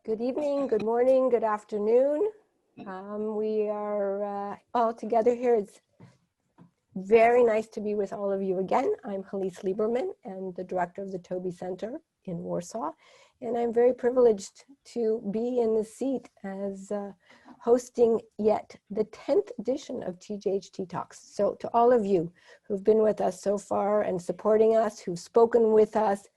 Good evening, good morning, good afternoon. We are all together here. It's very nice to be with all of you again. I'm Halise Lieberman and the director of the Toby Center in Warsaw. And I'm very privileged to be in the seat as hosting yet the 10th edition of TJHTalks. So to all of you who've been with us so far and supporting us, who've spoken with us,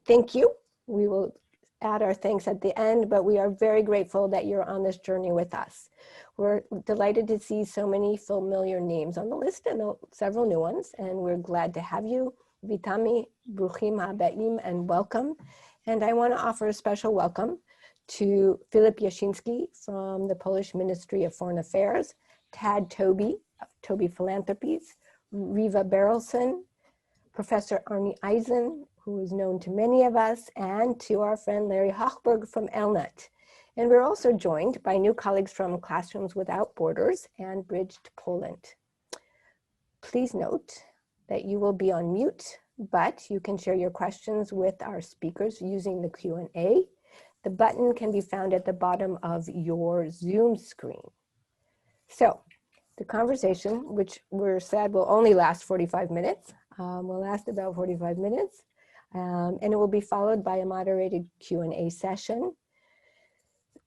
thank you. We will add our thanks at the end, but we are very grateful that you're on this journey with us. We're delighted to see so many familiar names on the list and several new ones, and we're glad to have you. Witamy, bruchim habaim, and welcome. And I want to offer a special welcome to Filip Jashinsky from the Polish Ministry of Foreign Affairs, Tad Toby of Toby Philanthropies, Riva Berelson, Professor Arnie Eisen, who is known to many of us, and to our friend Larry Hochberg from ELNET. And we're also joined by new colleagues from Classrooms Without Borders and Bridge to Poland. Please note that you will be on mute, but you can share your questions with our speakers using the Q&A. The button can be found at the bottom of your Zoom screen. So the conversation, which we're sad will only last 45 minutes, will last about 45 minutes. And it will be followed by a moderated Q&A session.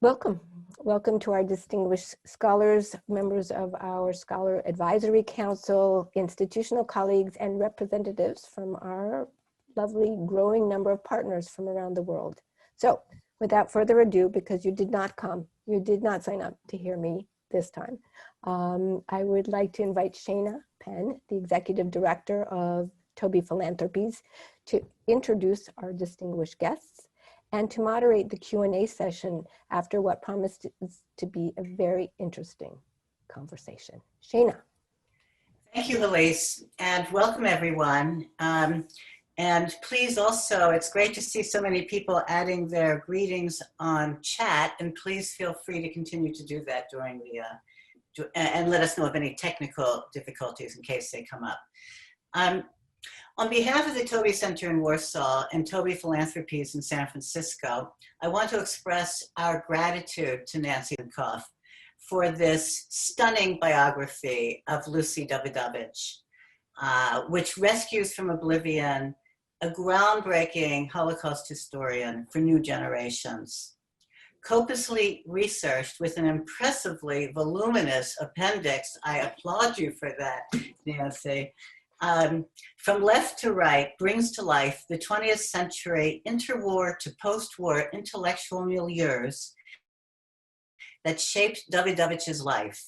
Welcome. Welcome to our distinguished scholars, members of our Scholar Advisory Council, institutional colleagues, and representatives from our lovely growing number of partners from around the world. So without further ado, because you did not sign up to hear me this time, I would like to invite Shana Penn, the Executive Director of Toby Philanthropies, to introduce our distinguished guests and to moderate the Q&A session after what promised to be a very interesting conversation. Shana. Thank you, Halise, and welcome everyone. And please also, it's great to see so many people adding their greetings on chat, and please feel free to continue to do that during the, and let us know of any technical difficulties in case they come up. On behalf of the Toby Center in Warsaw and Toby Philanthropies in San Francisco, I want to express our gratitude to Nancy Sinkoff for this stunning biography of Lucy Dawidowicz, which rescues from oblivion a groundbreaking Holocaust historian for new generations. Copiously researched with an impressively voluminous appendix, I applaud you for that, Nancy. From left to right, brings to life the 20th century interwar to post-war intellectual milieus that shaped Dawidowicz's life,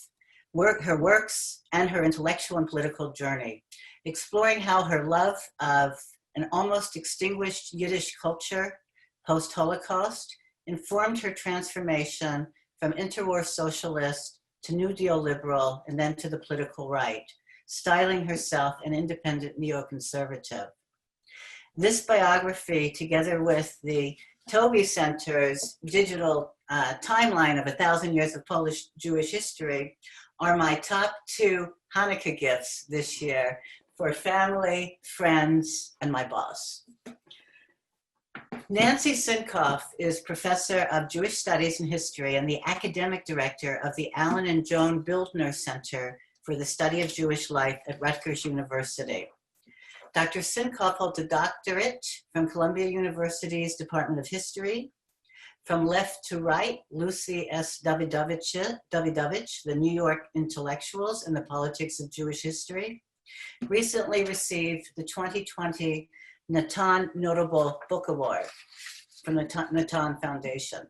her works, and her intellectual and political journey, exploring how her love of an almost extinguished Yiddish culture post-Holocaust informed her transformation from interwar socialist to New Deal liberal and then to the political right, styling herself an independent neoconservative. This biography, together with the Toby Center's digital timeline of 1,000 years of Polish Jewish history, are my top 2 Hanukkah gifts this year for family, friends, and my boss. Nancy Sinkoff is Professor of Jewish Studies and History and the Academic Director of the Alan and Joan Bildner Center for the Study of Jewish Life at Rutgers University. Dr. Sinkoff holds a doctorate from Columbia University's Department of History. From left to right, Lucy S. Dawidowicz, the New York Intellectuals and the Politics of Jewish History, recently received the 2020 Natan Notable Book Award from the Natan Foundation.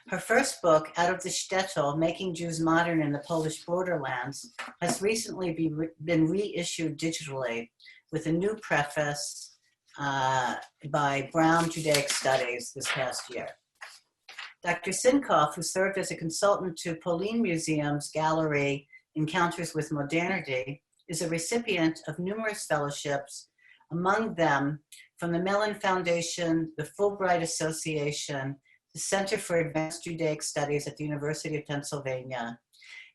Her first book, Out of the Shtetl, Making Jews Modern in the Polish Borderlands, has recently been reissued digitally with a new preface by Brown Judaic Studies this past year. Dr. Sinkoff, who served as a consultant to POLIN Museum's gallery Encounters with Modernity, is a recipient of numerous fellowships, among them from the Mellon Foundation, the Fulbright Association, the Center for Advanced Judaic Studies at the University of Pennsylvania,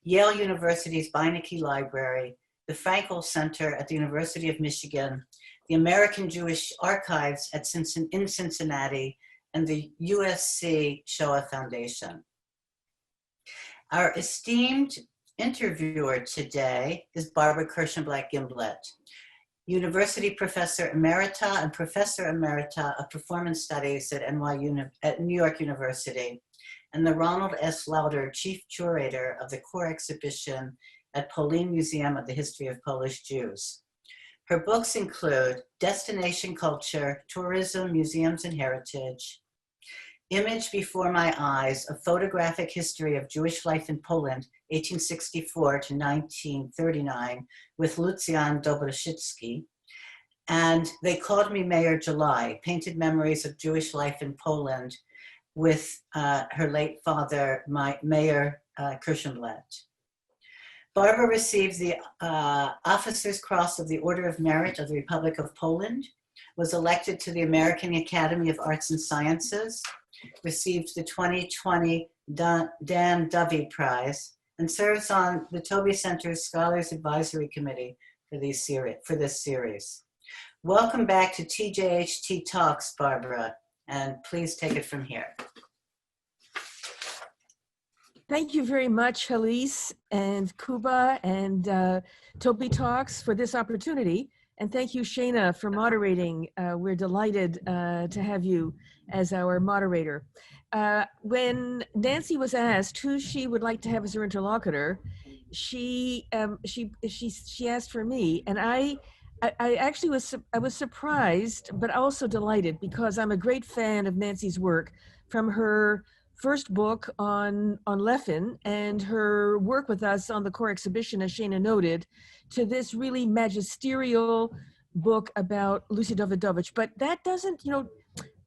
Yale University's Beinecke Library, the Frankel Center at the University of Michigan, the American Jewish Archives in Cincinnati, and the USC Shoah Foundation. Our esteemed interviewer today is Barbara Kirschenblatt-Gimblett, University Professor Emerita and Professor Emerita of Performance Studies at New York University, and the Ronald S. Lauder Chief Curator of the core exhibition at POLIN Museum of the History of Polish Jews. Her books include Destination Culture, Tourism, Museums and Heritage, Image Before My Eyes, A Photographic History of Jewish Life in Poland, 1864 to 1939, with Lucjan Dobroszycki, and They Called Me Mayor July, Painted Memories of Jewish Life in Poland, with her late father, Mayor Kirschenblatt. Barbara received the Officer's Cross of the Order of Merit of the Republic of Poland, was elected to the American Academy of Arts and Sciences, received the 2020 Dan Dovey Prize, and serves on the Toby Center's Scholars Advisory Committee for this series. Welcome back to TJHT Talks, Barbara, and please take it from here. Thank you very much, Halise and Kuba and Toby Talks for this opportunity. And thank you, Shana, for moderating. We're delighted to have you as our moderator. When Nancy was asked who she would like to have as her interlocutor, she asked for me, and I actually was surprised, but also delighted, because I'm a great fan of Nancy's work, from her first book on Lefin and her work with us on the core exhibition, as Shana noted, to this really magisterial book about Lucy Dawidowicz. But that doesn't,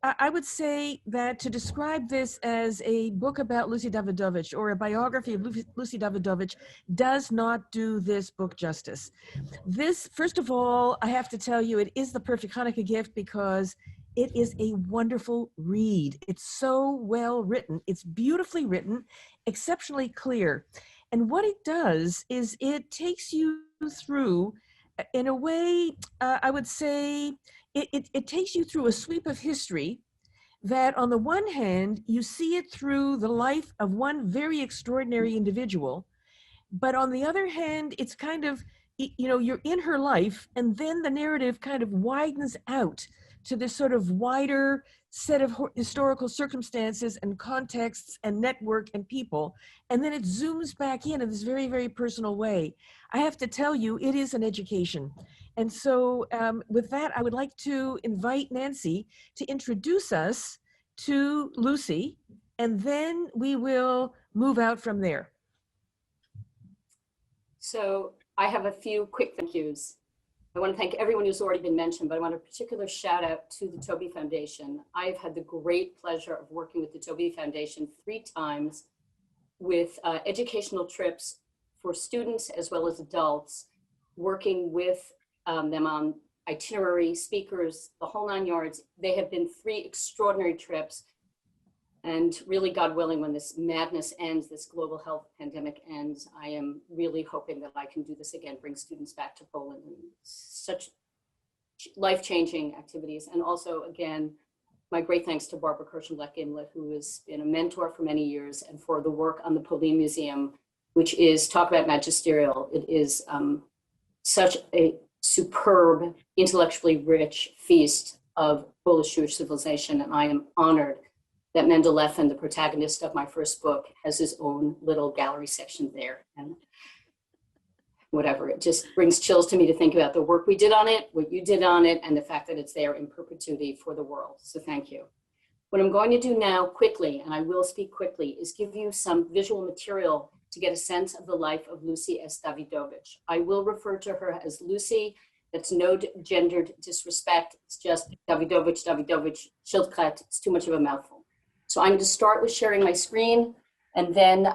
I would say that to describe this as a book about Lucy Dawidowicz or a biography of Lucy Dawidowicz does not do this book justice. This, first of all, I have to tell you, it is the perfect Hanukkah gift because it is a wonderful read. It's so well written. It's beautifully written, exceptionally clear. And what it does is it takes you through, in a way, I would say, it takes you through a sweep of history that, on the one hand, you see it through the life of one very extraordinary individual, but on the other hand, it's kind of, you're in her life, and then the narrative kind of widens out to this sort of wider set of historical circumstances and contexts and network and people, and then it zooms back in this very, very personal way. I have to tell you, it is an education. And so with that, I would like to invite Nancy to introduce us to Lucy, and then we will move out from there. So I have a few quick thank yous. I want to thank everyone who's already been mentioned, but I want a particular shout out to the Toby Foundation. I've had the great pleasure of working with the Toby Foundation 3 times with educational trips for students as well as adults, working with them on itinerary, speakers, the whole 9 yards. They have been 3 extraordinary trips. And really, God willing, when this madness ends, this global health pandemic ends, I am really hoping that I can do this again, bring students back to Poland, and such life-changing activities. And also, again, my great thanks to Barbara Kirschenblatt-Gimblett, who has been a mentor for many years, and for the work on the POLIN Museum, which is, talk about magisterial, it is such a superb, intellectually rich feast of Polish Jewish civilization, and I am honored that Mendel Lefin, the protagonist of my first book, has his own little gallery section there. And whatever, it just brings chills to me to think about the work we did on it, what you did on it, and the fact that it's there in perpetuity for the world. So thank you. What I'm going to do now quickly, and I will speak quickly, is give you some visual material to get a sense of the life of Lucy S. Dawidowicz. I will refer to her as Lucy. That's no gendered disrespect. It's just Dawidowicz, Schildkret. It's too much of a mouthful. So I'm going to start with sharing my screen, and then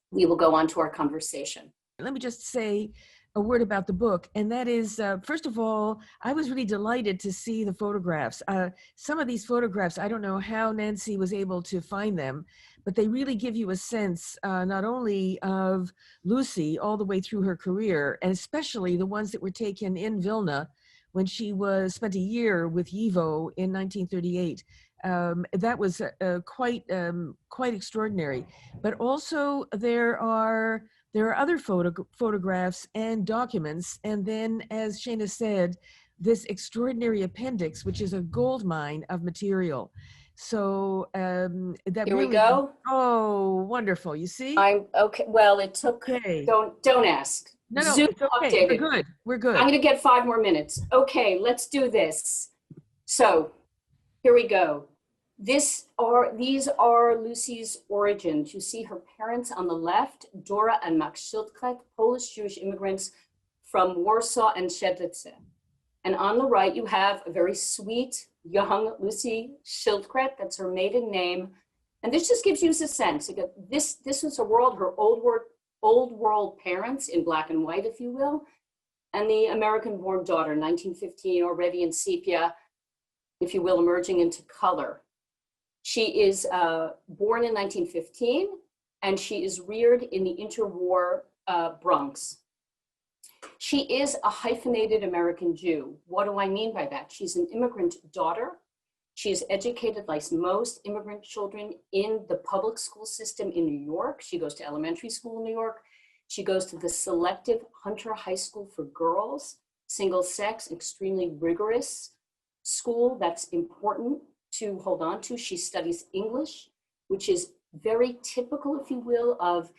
we will go on to our conversation. Let me just say a word about the book, and that is, first of all, I was really delighted to see the photographs. Some of these photographs, I don't know how Nancy was able to find them, but they really give you a sense not only of Lucy all the way through her career, and especially the ones that were taken in Vilna, when she spent a year with YIVO in 1938. That was quite extraordinary. But also there are other photographs and documents, and then, as Shana said, this extraordinary appendix, which is a gold mine of material. So that Here really, we go. oh, wonderful! You see? I'm okay. Well, it took. Okay. Don't ask. No, Zoom it's okay. updated. We're good. We're good. I'm going to get 5 more minutes. Okay, let's do this. So here we go. These are Lucy's origins. You see her parents on the left, Dora and Max Schildkret, Polish Jewish immigrants from Warsaw and Siedlce. And on the right, you have a very sweet, young Lucy Schildkret. That's her maiden name. And this just gives you a sense. This was a world, her old world parents in black and white, if you will, and the American-born daughter, 1915, already in sepia, if you will, emerging into color. She is born in 1915, and she is reared in the interwar Bronx. She is a hyphenated American Jew. What do I mean by that? She's an immigrant daughter. She is educated like most immigrant children in the public school system in New York. She goes to elementary school in New York. She goes to the selective Hunter High School for girls, single sex, extremely rigorous school that's important to hold on to. She studies English, which is very typical, if you will, of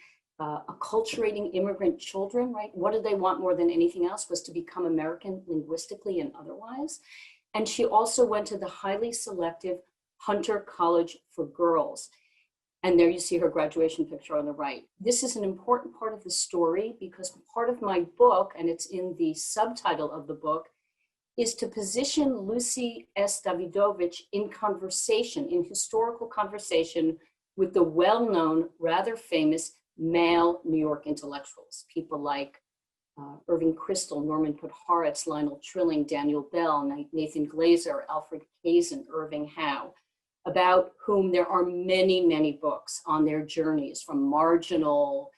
acculturating immigrant children, right? What did they want more than anything else was to become American linguistically and otherwise. And she also went to the highly selective Hunter College for girls. And there you see her graduation picture on the right. This is an important part of the story because part of my book, and it's in the subtitle of the book, is to position Lucy S. Dawidowicz in conversation, in historical conversation with the well-known, rather famous male New York intellectuals, people like Irving Kristol, Norman Podhoretz, Lionel Trilling, Daniel Bell, Nathan Glazer, Alfred Kazin, Irving Howe, about whom there are many, many books on their journeys from marginal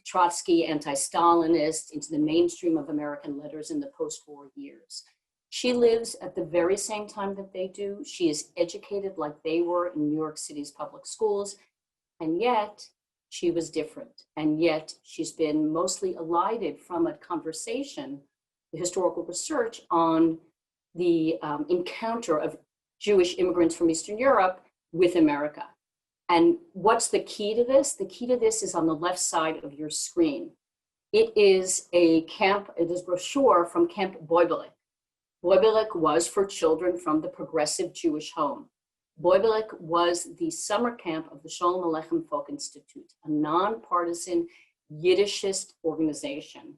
Trotsky, anti-Stalinist, into the mainstream of American letters in the post-war years. She lives at the very same time that they do. She is educated like they were in New York City's public schools, and yet she was different. And yet she's been mostly elided from a conversation, the historical research on the encounter of Jewish immigrants from Eastern Europe with America. And what's the key to this? The key to this is on the left side of your screen. It is a brochure from Camp Boibelik. Boibelik was for children from the progressive Jewish home. Boibelik was the summer camp of the Shalom Aleichem Folk Institute, a nonpartisan Yiddishist organization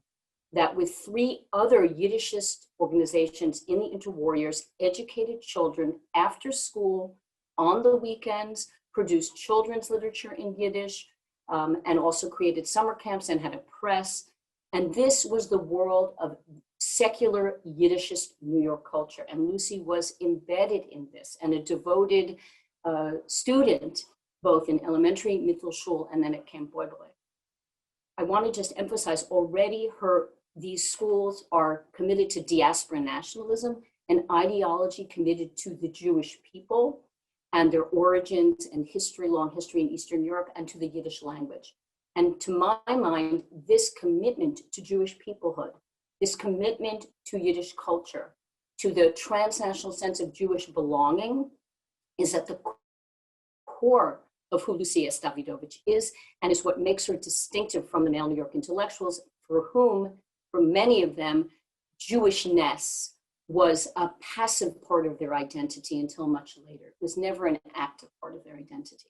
that with 3 other Yiddishist organizations in the interwar years educated children after school, on the weekends, produced children's literature in Yiddish, and also created summer camps and had a press. And this was the world of secular Yiddishist New York culture. And Lucy was embedded in this and a devoted student, both in elementary, Mittelschule, and then at Camp Boibelik. I want to just emphasize already these schools are committed to diaspora nationalism, an ideology committed to the Jewish people and their origins and history, long history in Eastern Europe, and to the Yiddish language. And to my mind, this commitment to Jewish peoplehood, this commitment to Yiddish culture, to the transnational sense of Jewish belonging, is at the core of who Lucy S. Dawidowicz is, and is what makes her distinctive from the male New York intellectuals, for whom, for many of them, Jewishness was a passive part of their identity until much later. It was never an active part of their identity.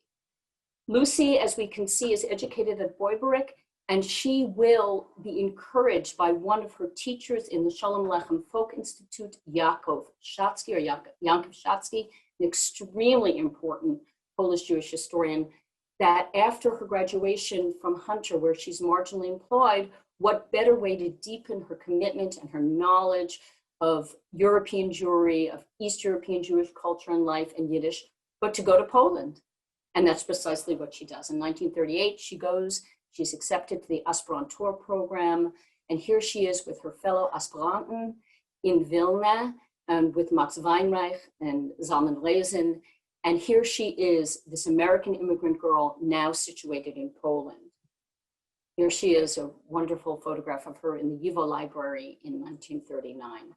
Lucy, as we can see, is educated at Boibelik, and she will be encouraged by one of her teachers in the Shalom Aleichem Folk Institute, Yaakov Shatsky, or Yankov Shatsky, an extremely important Polish Jewish historian, that after her graduation from Hunter, where she's marginally employed, what better way to deepen her commitment and her knowledge of European Jewry, of East European Jewish culture and life and Yiddish, but to go to Poland. And that's precisely what she does. In 1938, she goes, she's accepted to the Aspirantur program, and here she is with her fellow aspiranten in Vilna and with Max Weinreich and Zalman Rezin. And here she is, this American immigrant girl now situated in Poland. Here she is, a wonderful photograph of her in the YIVO library in 1939.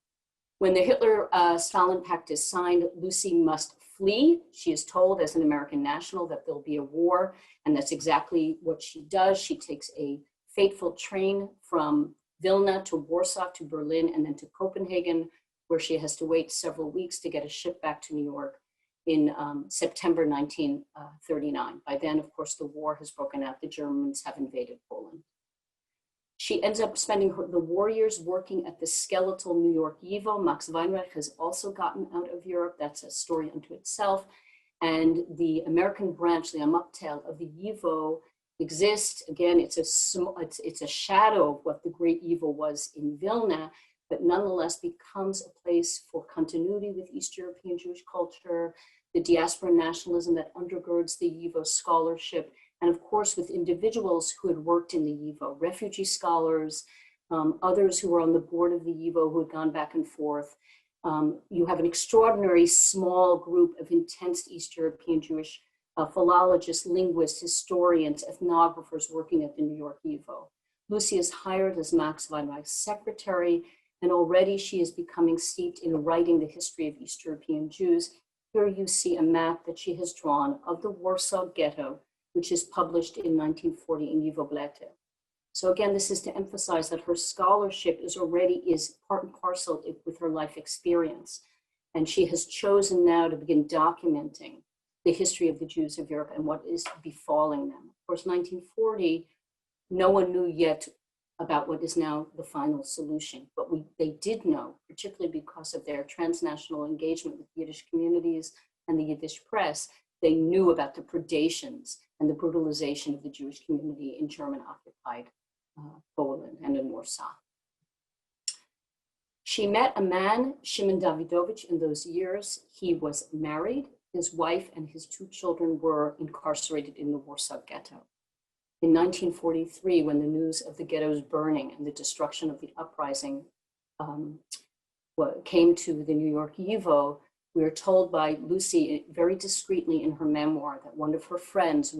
When the Hitler-Stalin Pact is signed, Lucy must flee. She is told as an American national that there'll be a war, and that's exactly what she does. She takes a fateful train from Vilna to Warsaw to Berlin and then to Copenhagen, where she has to wait several weeks to get a ship back to New York in September 1939. By then, of course, the war has broken out. The Germans have invaded Poland. She ends up spending the war years working at the skeletal New York YIVO. Max Weinreich has also gotten out of Europe. That's a story unto itself. And the American branch, the Amaptel of the YIVO, exists. Again, it's a shadow of what the great YIVO was in Vilna, but nonetheless becomes a place for continuity with East European Jewish culture, the diaspora nationalism that undergirds the YIVO scholarship, and of course with individuals who had worked in the YIVO, refugee scholars, others who were on the board of the YIVO who had gone back and forth. You have an extraordinary small group of intense East European Jewish philologists, linguists, historians, ethnographers working at the New York YIVO. Lucy is hired as Max Weinreich's secretary, and already she is becoming steeped in writing the history of East European Jews. Here you see a map that she has drawn of the Warsaw Ghetto, which is published in 1940 in YIVO Blätter. So again, this is to emphasize that her scholarship is part and parcel with her life experience. And she has chosen now to begin documenting the history of the Jews of Europe and what is befalling them. Of course, 1940, no one knew yet about what is now the final solution, but they did know, particularly because of their transnational engagement with Yiddish communities and the Yiddish press, they knew about the predations and the brutalization of the Jewish community in German-occupied Poland and in Warsaw. She met a man, Shimon Dawidowicz, in those years. He was married. His wife and his 2 children were incarcerated in the Warsaw Ghetto. In 1943, when the news of the ghetto's burning and the destruction of the uprising came to the New York YIVO, we are told by Lucy very discreetly in her memoir that one of her friends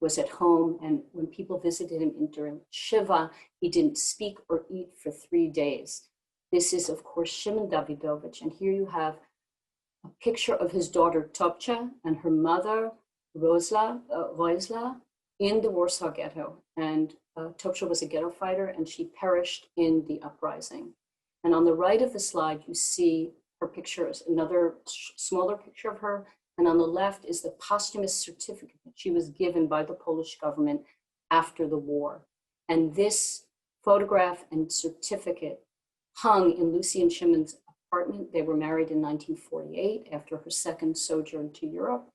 was at home, and when people visited him during Shiva, he didn't speak or eat for 3 days. This is, of course, Shimon Dawidowicz, and here you have a picture of his daughter Topcha and her mother Roisla in the Warsaw Ghetto. And Topcha was a ghetto fighter, and she perished in the uprising. And on the right of the slide, you see her picture, is another smaller picture of her. And on the left is the posthumous certificate that she was given by the Polish government after the war. And this photograph and certificate hung in Lucy and Shimon's apartment. They were married in 1948 after her second sojourn to Europe.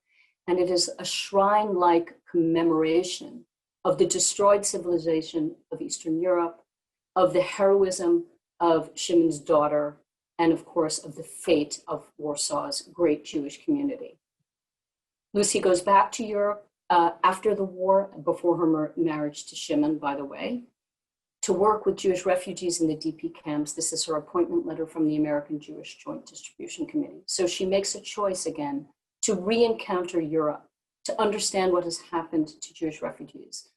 And it is a shrine-like commemoration of the destroyed civilization of Eastern Europe, of the heroism of Shimon's daughter, and of course of the fate of Warsaw's great Jewish community. Lucy goes back to Europe after the war, before her marriage to Shimon, by the way, to work with Jewish refugees in the DP camps. This is her appointment letter from the American Jewish Joint Distribution Committee. So she makes a choice again to re-encounter Europe, to understand what has happened to Jewish refugees.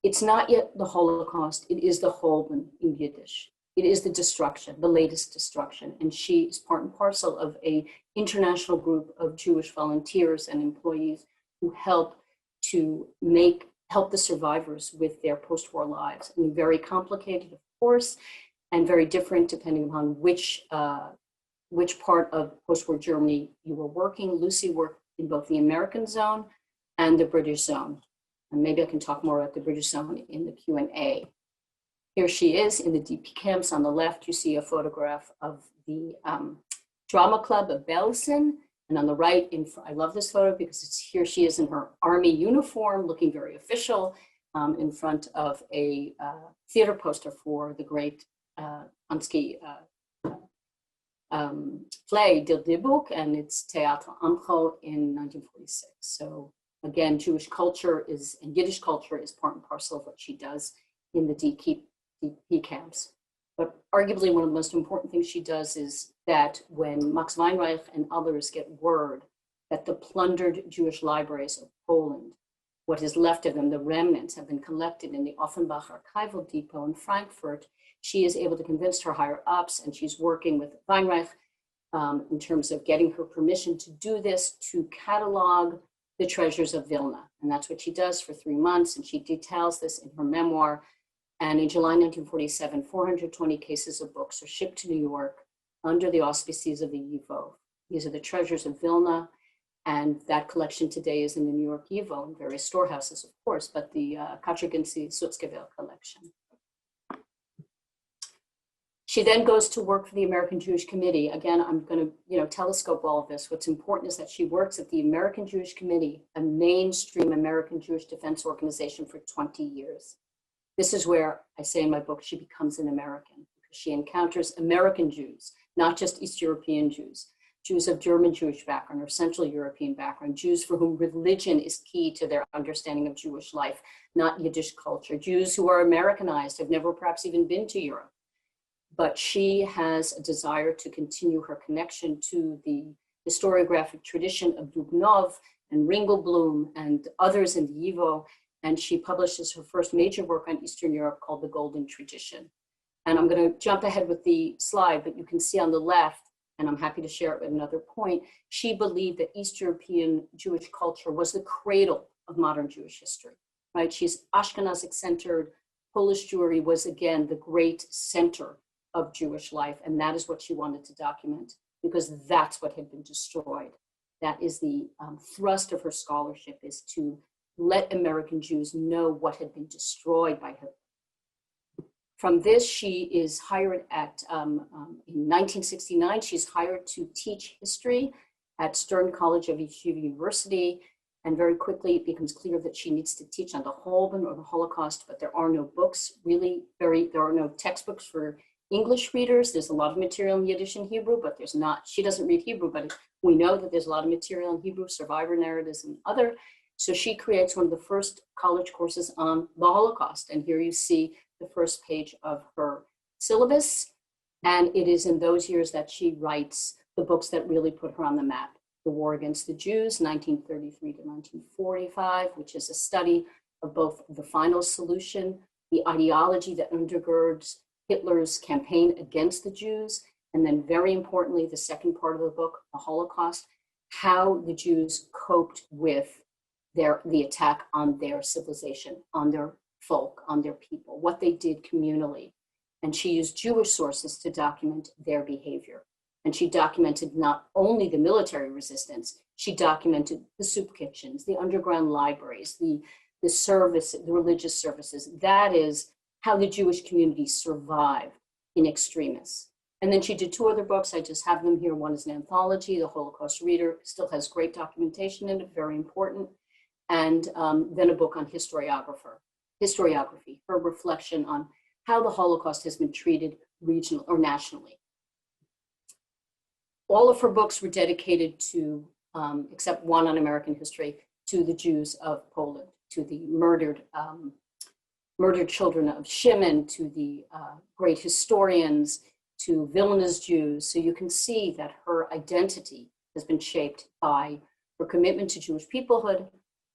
It's not yet the Holocaust, it is the Holden in Yiddish. It is the destruction, the latest destruction. And she is part and parcel of an international group of Jewish volunteers and employees who help the survivors with their post-war lives. And very complicated, of course, and very different depending upon which part of post-war Germany you were working. Lucy worked in both the American zone and the British zone. And maybe I can talk more about the British zone in the Q&A. Here she is in the DP camps. On the left, you see a photograph of the drama club of Belsen. And on the right, I love this photo because here she is in her army uniform, looking very official, in front of a theater poster for the great Ansky play, Der Book, and it's Theater Amcho in 1946. So again, Jewish culture and Yiddish culture is part and parcel of what she does in the DP camps. But arguably one of the most important things she does is that when Max Weinreich and others get word that the plundered Jewish libraries of Poland, what is left of them, the remnants, have been collected in the Offenbach Archival Depot in Frankfurt, she is able to convince her higher ups, and she's working with Weinreich in terms of getting her permission to do this, to catalog the treasures of Vilna. And that's what she does for 3 months, and she details this in her memoir. And in July 1947, 420 cases of books are shipped to New York under the auspices of the YIVO. These are the treasures of Vilna, and that collection today is in the New York YIVO in various storehouses, of course, but the Kaczerginski Sutzkever collection. She then goes to work for the American Jewish Committee. Again, I'm going to telescope all of this. What's important is that she works at the American Jewish Committee, a mainstream American Jewish defense organization, for 20 years. This is where I say in my book, she becomes an American, because she encounters American Jews, not just East European Jews, Jews of German Jewish background or Central European background, Jews for whom religion is key to their understanding of Jewish life, not Yiddish culture, Jews who are Americanized, have never perhaps even been to Europe. But she has a desire to continue her connection to the historiographic tradition of Dubnov and Ringelblum and others in the YIVO, and she publishes her first major work on Eastern Europe called The Golden Tradition. And I'm going to jump ahead with the slide, but you can see on the left, and I'm happy to share it at another point, she believed that East European Jewish culture was the cradle of modern Jewish history, right? She's Ashkenazic centered. Polish Jewry was, again, the great center of Jewish life, and that is what she wanted to document, because that's what had been destroyed. That is the thrust of her scholarship, is to let American Jews know what had been destroyed by her. From this, she is hired at, in 1969, she's hired to teach history at Stern College of Yeshiva University, and very quickly it becomes clear that she needs to teach on the Holben or the Holocaust, but there are no books, there are no textbooks for English readers. There's a lot of material in Yiddish and Hebrew, but there's not, she doesn't read Hebrew, but we know that there's a lot of material in Hebrew, survivor narratives and other. So she creates one of the first college courses on the Holocaust. And here you see the first page of her syllabus. And it is in those years that she writes the books that really put her on the map. The War Against the Jews, 1933 to 1945, which is a study of both the final solution, the ideology that undergirds Hitler's campaign against the Jews, and then very importantly, the second part of the book, the Holocaust, how the Jews coped with the attack on their civilization, on their folk, on their people, what they did communally. And she used Jewish sources to document their behavior. And she documented not only the military resistance, she documented the soup kitchens, the underground libraries, the religious services. That is how the Jewish community survived in extremis. And then she did 2 other books. I just have them here. One is an anthology, The Holocaust Reader, still has great documentation in it, very important. And then a book on historiography, her reflection on how the Holocaust has been treated regionally or nationally. All of her books were dedicated to, except one on American history, to the Jews of Poland, to the murdered children of Shimon, to the great historians, to Vilna's Jews. So you can see that her identity has been shaped by her commitment to Jewish peoplehood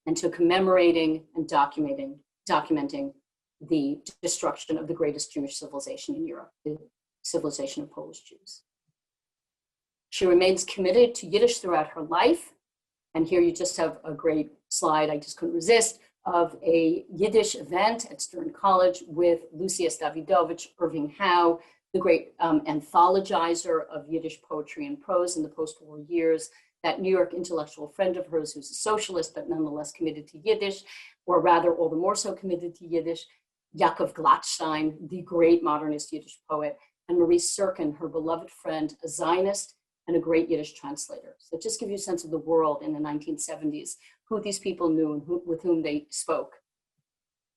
and to commemorating and documenting the destruction of the greatest Jewish civilization in Europe, the civilization of Polish Jews. She remains committed to Yiddish throughout her life. And here you just have a great slide, I just couldn't resist, of a Yiddish event at Stern College with Lucius Dawidowicz, Irving Howe, the great anthologizer of Yiddish poetry and prose in the post-war years, that New York intellectual friend of hers who's a socialist, but nonetheless committed to Yiddish, or rather all the more so committed to Yiddish, Yaakov Glatstein, the great modernist Yiddish poet, and Marie Serkin, her beloved friend, a Zionist and a great Yiddish translator. So just give you a sense of the world in the 1970s, who these people knew and with whom they spoke.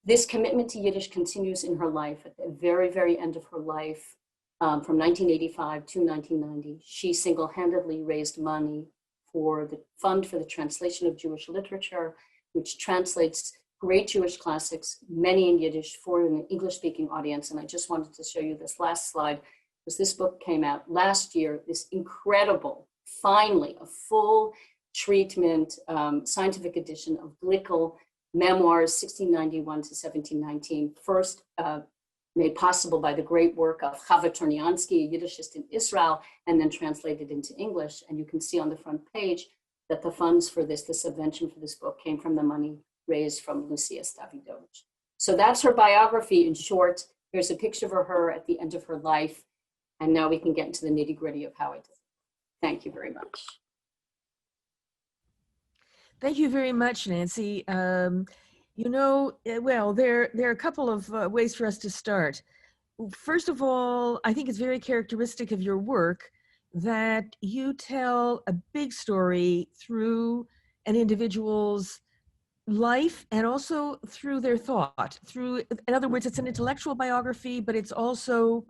This commitment to Yiddish continues in her life. At the very, very end of her life, from 1985 to 1990, she single-handedly raised money for the Fund for the Translation of Jewish Literature, which translates great Jewish classics, many in Yiddish for an English-speaking audience. And I just wanted to show you this last slide, because this book came out last year, this incredible, finally, a full treatment, scientific edition of Glickel Memoirs, 1691 to 1719, first made possible by the great work of Chava Torniansky, a Yiddishist in Israel, and then translated into English. And you can see on the front page that the funds for this, the subvention for this book, came from the money raised from Lucius Dawidowicz. So that's her biography in short. Here's a picture of her at the end of her life. And now we can get into the nitty-gritty of how I did it. Thank you very much. Thank you very much, Nancy. You know, well, there are a couple of ways for us to start. First of all, I think it's very characteristic of your work that you tell a big story through an individual's life and also through their thought. Through, in other words, it's an intellectual biography, but it's also,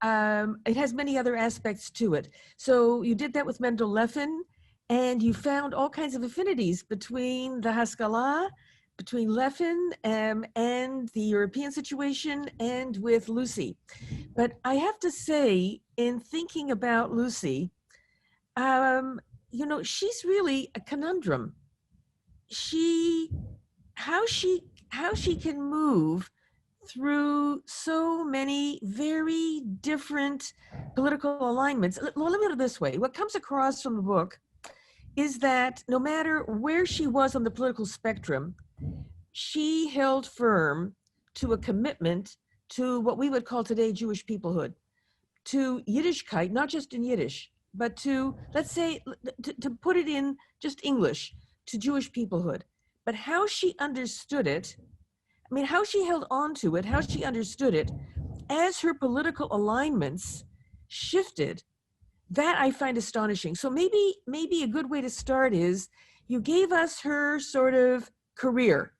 it has many other aspects to it. So you did that with Mendel Lefin, and you found all kinds of affinities between the Haskalah, between Lefin and the European situation, and with Lucy. But I have to say, in thinking about Lucy, you know, she's really a conundrum. How she can move through so many very different political alignments. Well, let me put it this way. What comes across from the book is that no matter where she was on the political spectrum, she held firm to a commitment to what we would call today Jewish peoplehood, to Yiddishkeit, not just in Yiddish, but to, let's say, to put it in just English, to Jewish peoplehood. But how she understood it, I mean, how she held on to it, how she understood it, as her political alignments shifted, that I find astonishing. So maybe a good way to start is, you gave us her sort of career.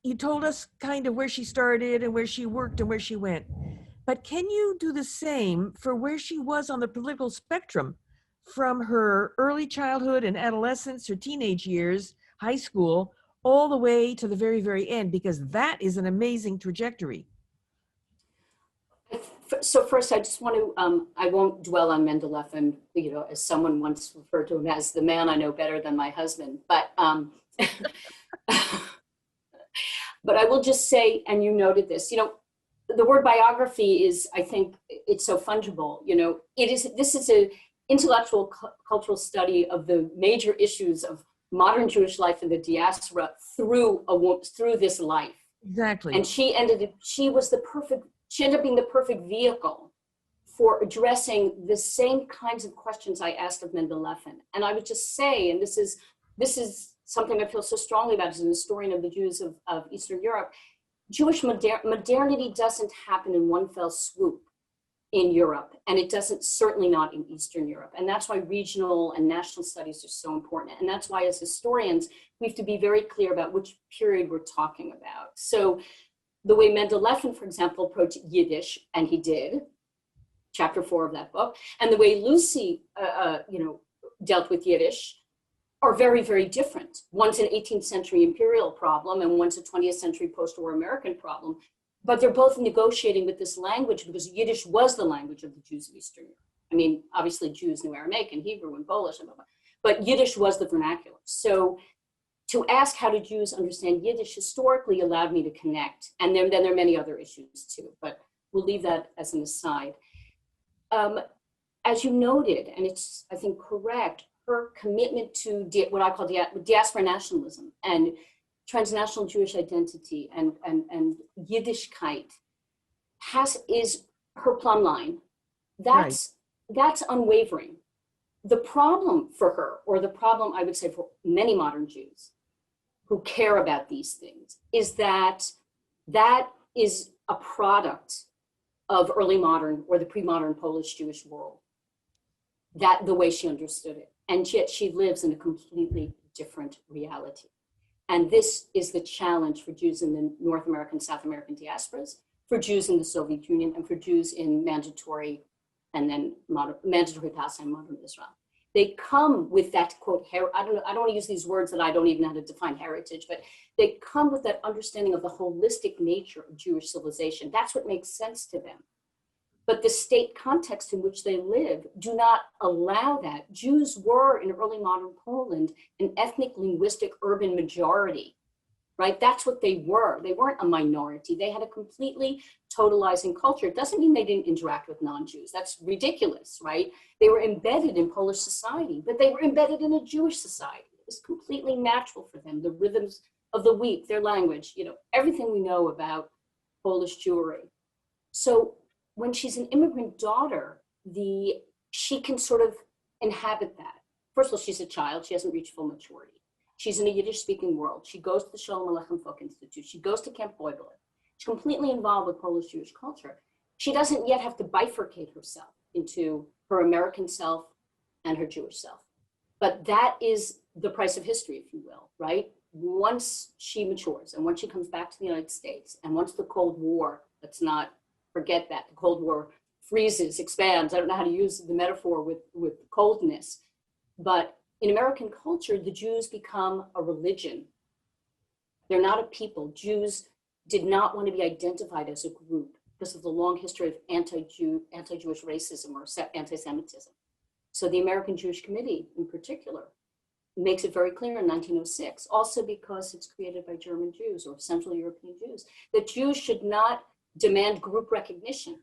You told us kind of where she started and where she worked and where she went. But can you do the same for where she was on the political spectrum, from her early childhood and adolescence, her teenage years, high school, all the way to the very, very end? Because that is an amazing trajectory. So first, I just want to, I won't dwell on Mendel Lefin, you know, as someone once referred to him as the man I know better than my husband. But, but I will just say, and you noted this, you know, the word biography is, I think it's so fungible, you know, this is an intellectual cultural study of the major issues of modern Jewish life in the diaspora through this life. Exactly. And she ended up being the perfect vehicle for addressing the same kinds of questions I asked of Mendel Lefin. And I would just say, and this is something I feel so strongly about as an historian of the Jews of Eastern Europe, Jewish modernity doesn't happen in one fell swoop in Europe, and it doesn't, certainly not in Eastern Europe. And that's why regional and national studies are so important. And that's why as historians, we have to be very clear about which period we're talking about. So the way Mendel Lefin, for example, approached Yiddish, and he did, chapter 4 of that book, and the way Lucy, you know, dealt with Yiddish are very, very different. One's an 18th century imperial problem, and one's a 20th century post-war American problem. But they're both negotiating with this language because Yiddish was the language of the Jews of Eastern Europe. I mean, obviously Jews knew Aramaic and Hebrew and Polish, and blah, blah, but Yiddish was the vernacular. So to ask how do Jews understand Yiddish historically allowed me to connect. And then there are many other issues too, but we'll leave that as an aside. As you noted, and it's, I think, correct, her commitment to what I call diaspora nationalism and transnational Jewish identity and Yiddishkeit is her plumb line. That's unwavering. The problem for her, or the problem I would say for many modern Jews who care about these things, is that is a product of early modern or the pre-modern Polish Jewish world, that the way she understood it. And yet she lives in a completely different reality. And this is the challenge for Jews in the North American, South American diasporas, for Jews in the Soviet Union, and for Jews in mandatory and then mandatory Palestine, modern Israel. They come with that quote, I don't want to use these words that I don't even know how to define heritage, but they come with that understanding of the holistic nature of Jewish civilization. That's what makes sense to them. But the state context in which they live do not allow that. Jews were, in early modern Poland, an ethnic, linguistic, urban majority, right? That's what they were. They weren't a minority. They had a completely totalizing culture. It doesn't mean they didn't interact with non-Jews. That's ridiculous, right? They were embedded in Polish society, but they were embedded in a Jewish society. It was completely natural for them. The rhythms of the week, their language, everything we know about Polish Jewry. So when she's an immigrant daughter, she can sort of inhabit that. First of all, she's a child. She hasn't reached full maturity. She's in a Yiddish-speaking world. She goes to the Shalom Aleichem Folk Institute. She goes to Camp Boibele. She's completely involved with Polish Jewish culture. She doesn't yet have to bifurcate herself into her American self and her Jewish self. But that is the price of history, if you will, right? Once she matures and once she comes back to the United States and once the Cold War, let's not forget that, the Cold War freezes, expands. I don't know how to use the metaphor with coldness, but in American culture, the Jews become a religion. They're not a people. Jews did not want to be identified as a group because of the long history of anti-Jewish racism or anti-Semitism. So the American Jewish Committee in particular makes it very clear in 1906, also because it's created by German Jews or Central European Jews, that Jews should not demand group recognition.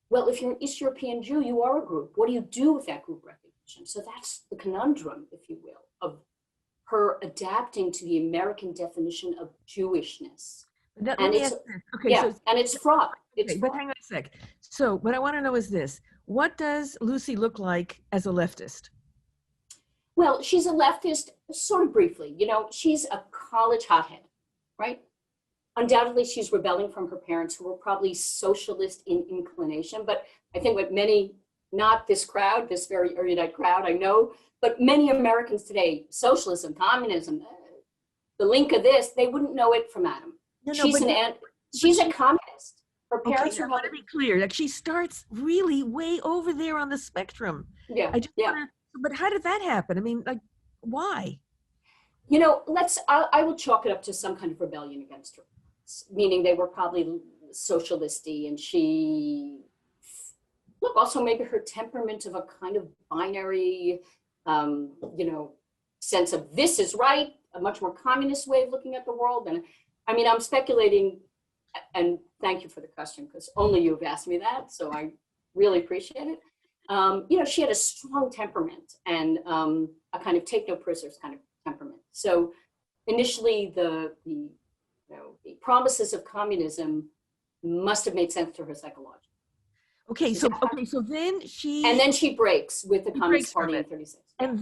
Well, if you're an East European Jew, you are a group. What do you do with that group recognition? So that's the conundrum, if you will, of her adapting to the American definition of Jewishness. Now, And it's, okay, yeah, so, and it's fraught. It's okay, but fraught. hang on a sec. So what I want to know is this. What does Lucy look like as a leftist? Well, she's a leftist, sort of briefly. She's a college hothead, right? Undoubtedly, she's rebelling from her parents, who were probably socialist in inclination. But I think what many, not this crowd, this very erudite crowd, I know, but many Americans today, socialism, communism, the link of this, they wouldn't know it from Adam. She's a communist. Her parents I want to be clear. Like, she starts really way over there on the spectrum. Yeah. But how did that happen? I mean, like, why? I will chalk it up to some kind of rebellion against her, meaning they were probably socialisty, and also maybe her temperament of a kind of binary, sense of this is right, a much more communist way of looking at the world. And I mean, I'm speculating, and thank you for the question, because only you have asked me that, so I really appreciate it. She had a strong temperament and a kind of take no prisoners kind of temperament. So initially, the promises of communism must have made sense to her psychologically. Okay, so then she breaks with the Communist Party in 1936. And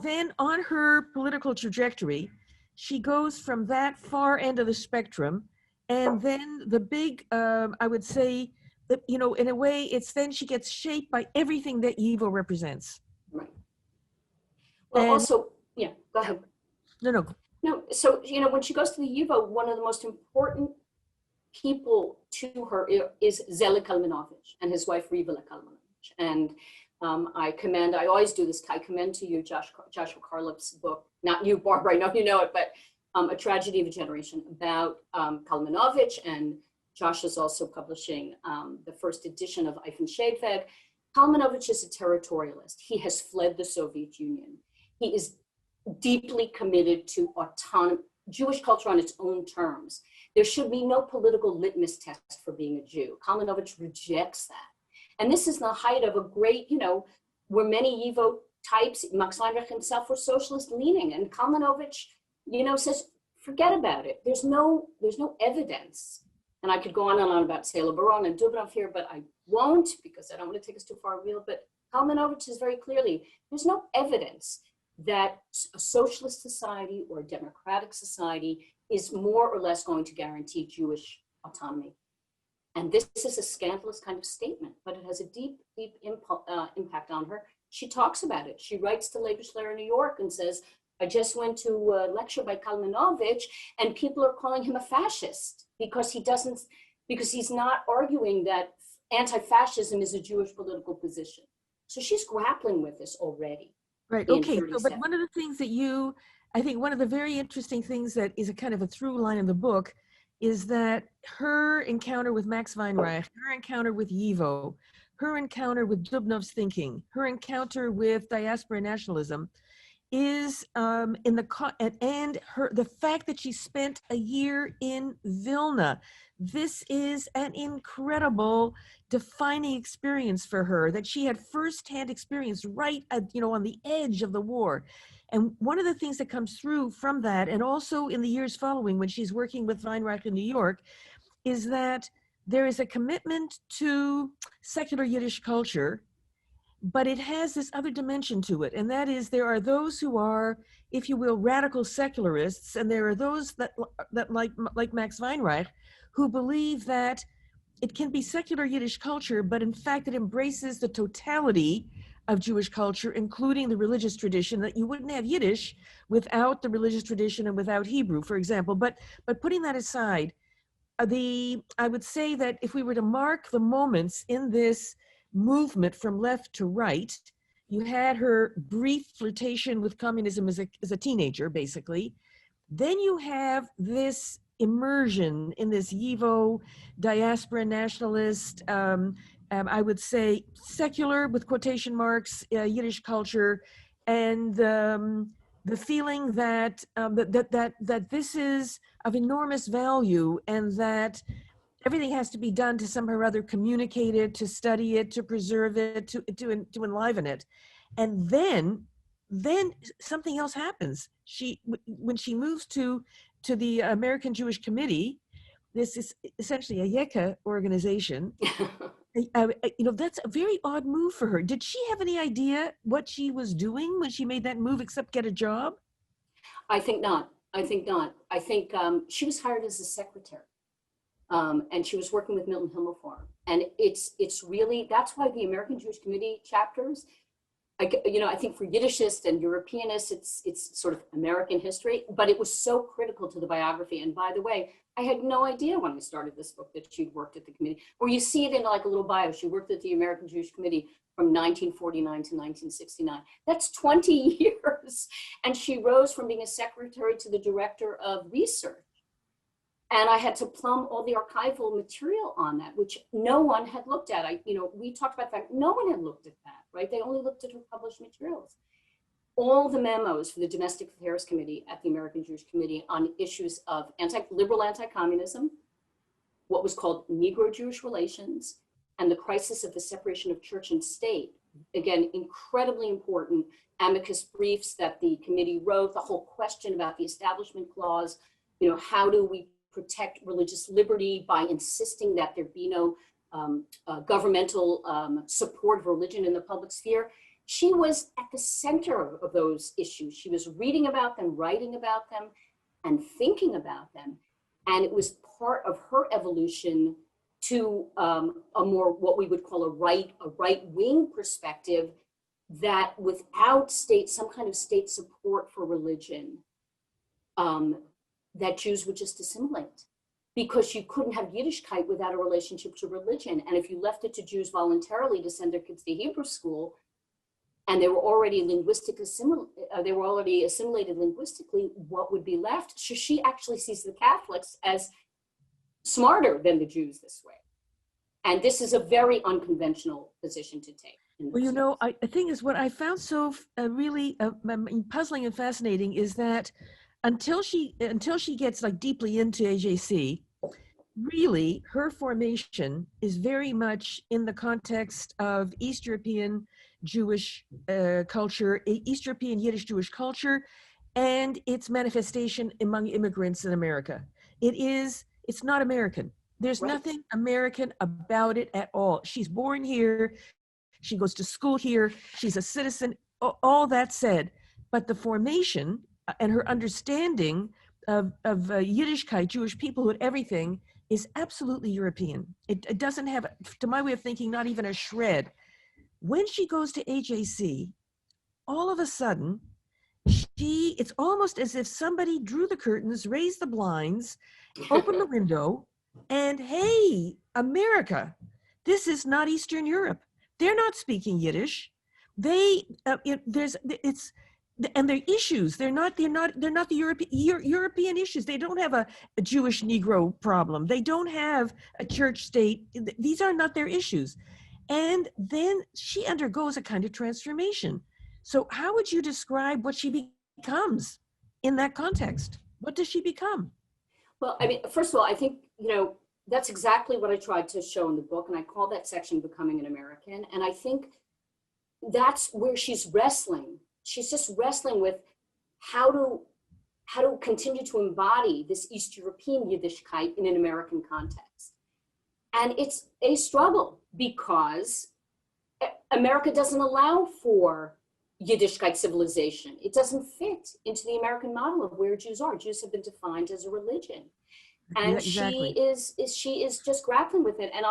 then on her political trajectory, she goes from that far end of the spectrum, and then the big, I would say, that, in a way, it's then she gets shaped by everything that YIVO represents. Right. Well, also, yeah, go ahead. No. So, when she goes to the YIVO, one of the most important people to her is Zelig Kalmanovich and his wife, Riva Kalmanovich. And I always do this, I commend to you Joshua Karloff's book, not you, Barbara, I know you know it, but A Tragedy of a Generation, about Kalmanovich. And Josh is also publishing the first edition of Eifen Shadweg. Kalmanovich is a territorialist. He has fled the Soviet Union. He is deeply committed to Jewish culture on its own terms. There should be no political litmus test for being a Jew. Kalmanovich rejects that. And this is the height of a great, where many YIVO types, Max Weinreich himself, were socialist leaning. And Kalmanovich, says, forget about it. There's no evidence. And I could go on and on about Sela Baron and Dubnov here, but I won't, because I don't want to take us too far afield. But Kalmanovich says very clearly, there's no evidence that a socialist society or a democratic society is more or less going to guarantee Jewish autonomy. And this is a scandalous kind of statement, but it has a deep, deep impact on her. She talks about it. She writes to Leibniz in New York and says, I just went to a lecture by Kalmanovich, and people are calling him a fascist because he's not arguing that anti-fascism is a Jewish political position. So she's grappling with this already. Right. In Okay. So, but 37. one of the things that I think one of the very interesting things that is a kind of a through line in the book is that her encounter with Max Weinreich, her encounter with Yivo, her encounter with Dubnov's thinking, her encounter with diaspora nationalism is the fact that she spent a year in Vilna. This is an incredible defining experience for her, that she had firsthand experience right at, on the edge of the war. And one of the things that comes through from that, and also in the years following when she's working with Weinreich in New York, is that there is a commitment to secular Yiddish culture, but it has this other dimension to it. And that is, there are those who are, if you will, radical secularists, and there are those that like Max Weinreich, who believe that it can be secular Yiddish culture, but in fact it embraces the totality of Jewish culture, including the religious tradition, that you wouldn't have Yiddish without the religious tradition and without Hebrew, for example. But putting that aside, I would say that if we were to mark the moments in this movement from left to right, you had her brief flirtation with communism as a teenager, basically. Then you have this immersion in this Yivo diaspora nationalist, I would say secular with quotation marks, Yiddish culture, and the feeling that that this is of enormous value, and that everything has to be done to somehow or other communicate it, to study it, to preserve it, to enliven it. And then something else happens. When she moves to the American Jewish Committee, this is essentially a Yeka organization. That's a very odd move for her. Did she have any idea what she was doing when she made that move, except get a job? I think not. I think she was hired as a secretary. And she was working with Milton Himmelfarb. And it's really, that's why the American Jewish Committee chapters, I think for Yiddishists and Europeanists, it's sort of American history, but it was so critical to the biography. And by the way, I had no idea when I started this book that she'd worked at the committee, or you see it in like a little bio. She worked at the American Jewish Committee from 1949 to 1969. That's 20 years. And she rose from being a secretary to the director of research. And I had to plumb all the archival material on that, which no one had looked at. We talked about the fact no one had looked at that, right? They only looked at her published materials. All the memos for the Domestic Affairs Committee at the American Jewish Committee on issues of liberal anti-communism, what was called Negro-Jewish relations, and the crisis of the separation of church and state. Again, incredibly important amicus briefs that the committee wrote, the whole question about the Establishment Clause, how do we protect religious liberty by insisting that there be no governmental support of religion in the public sphere. She was at the center of those issues. She was reading about them, writing about them, and thinking about them. And it was part of her evolution to a more, what we would call a right-wing perspective, that without some kind of state support for religion, that Jews would just assimilate, because you couldn't have Yiddishkeit without a relationship to religion. And if you left it to Jews voluntarily to send their kids to Hebrew school, and they were already assimilated linguistically, what would be left? So she actually sees the Catholics as smarter than the Jews this way. And this is a very unconventional position to take. Well, the thing is, what I found so really puzzling and fascinating is that until she gets like deeply into AJC, really her formation is very much in the context of East European Jewish culture, East European Yiddish Jewish culture, and its manifestation among immigrants in America. It's not American. There's nothing American about it at all. She's born here. She goes to school here. She's a citizen, all that said. But the formation and her understanding of Yiddishkeit, Jewish peoplehood, everything is absolutely European. It doesn't have, to my way of thinking, not even a shred. When she goes to AJC, all of a sudden, it's almost as if somebody drew the curtains, raised the blinds, opened the window, and hey, America, this is not Eastern Europe. They're not speaking Yiddish. And their issues, they're not the European issues. They don't have a Jewish Negro problem. They don't have a church state. These are not their issues. And then she undergoes a kind of transformation. So how would you describe what she becomes in that context? What does she become? Well, I mean, first of all, I think, that's exactly what I tried to show in the book. And I call that section Becoming an American. And I think that's where she's wrestling. She's just wrestling with how to continue to embody this East European Yiddishkeit in an American context. And it's a struggle because America doesn't allow for Yiddishkeit civilization. It doesn't fit into the American model of where Jews are. Jews have been defined as a religion. And yeah, exactly. she is just grappling with it. And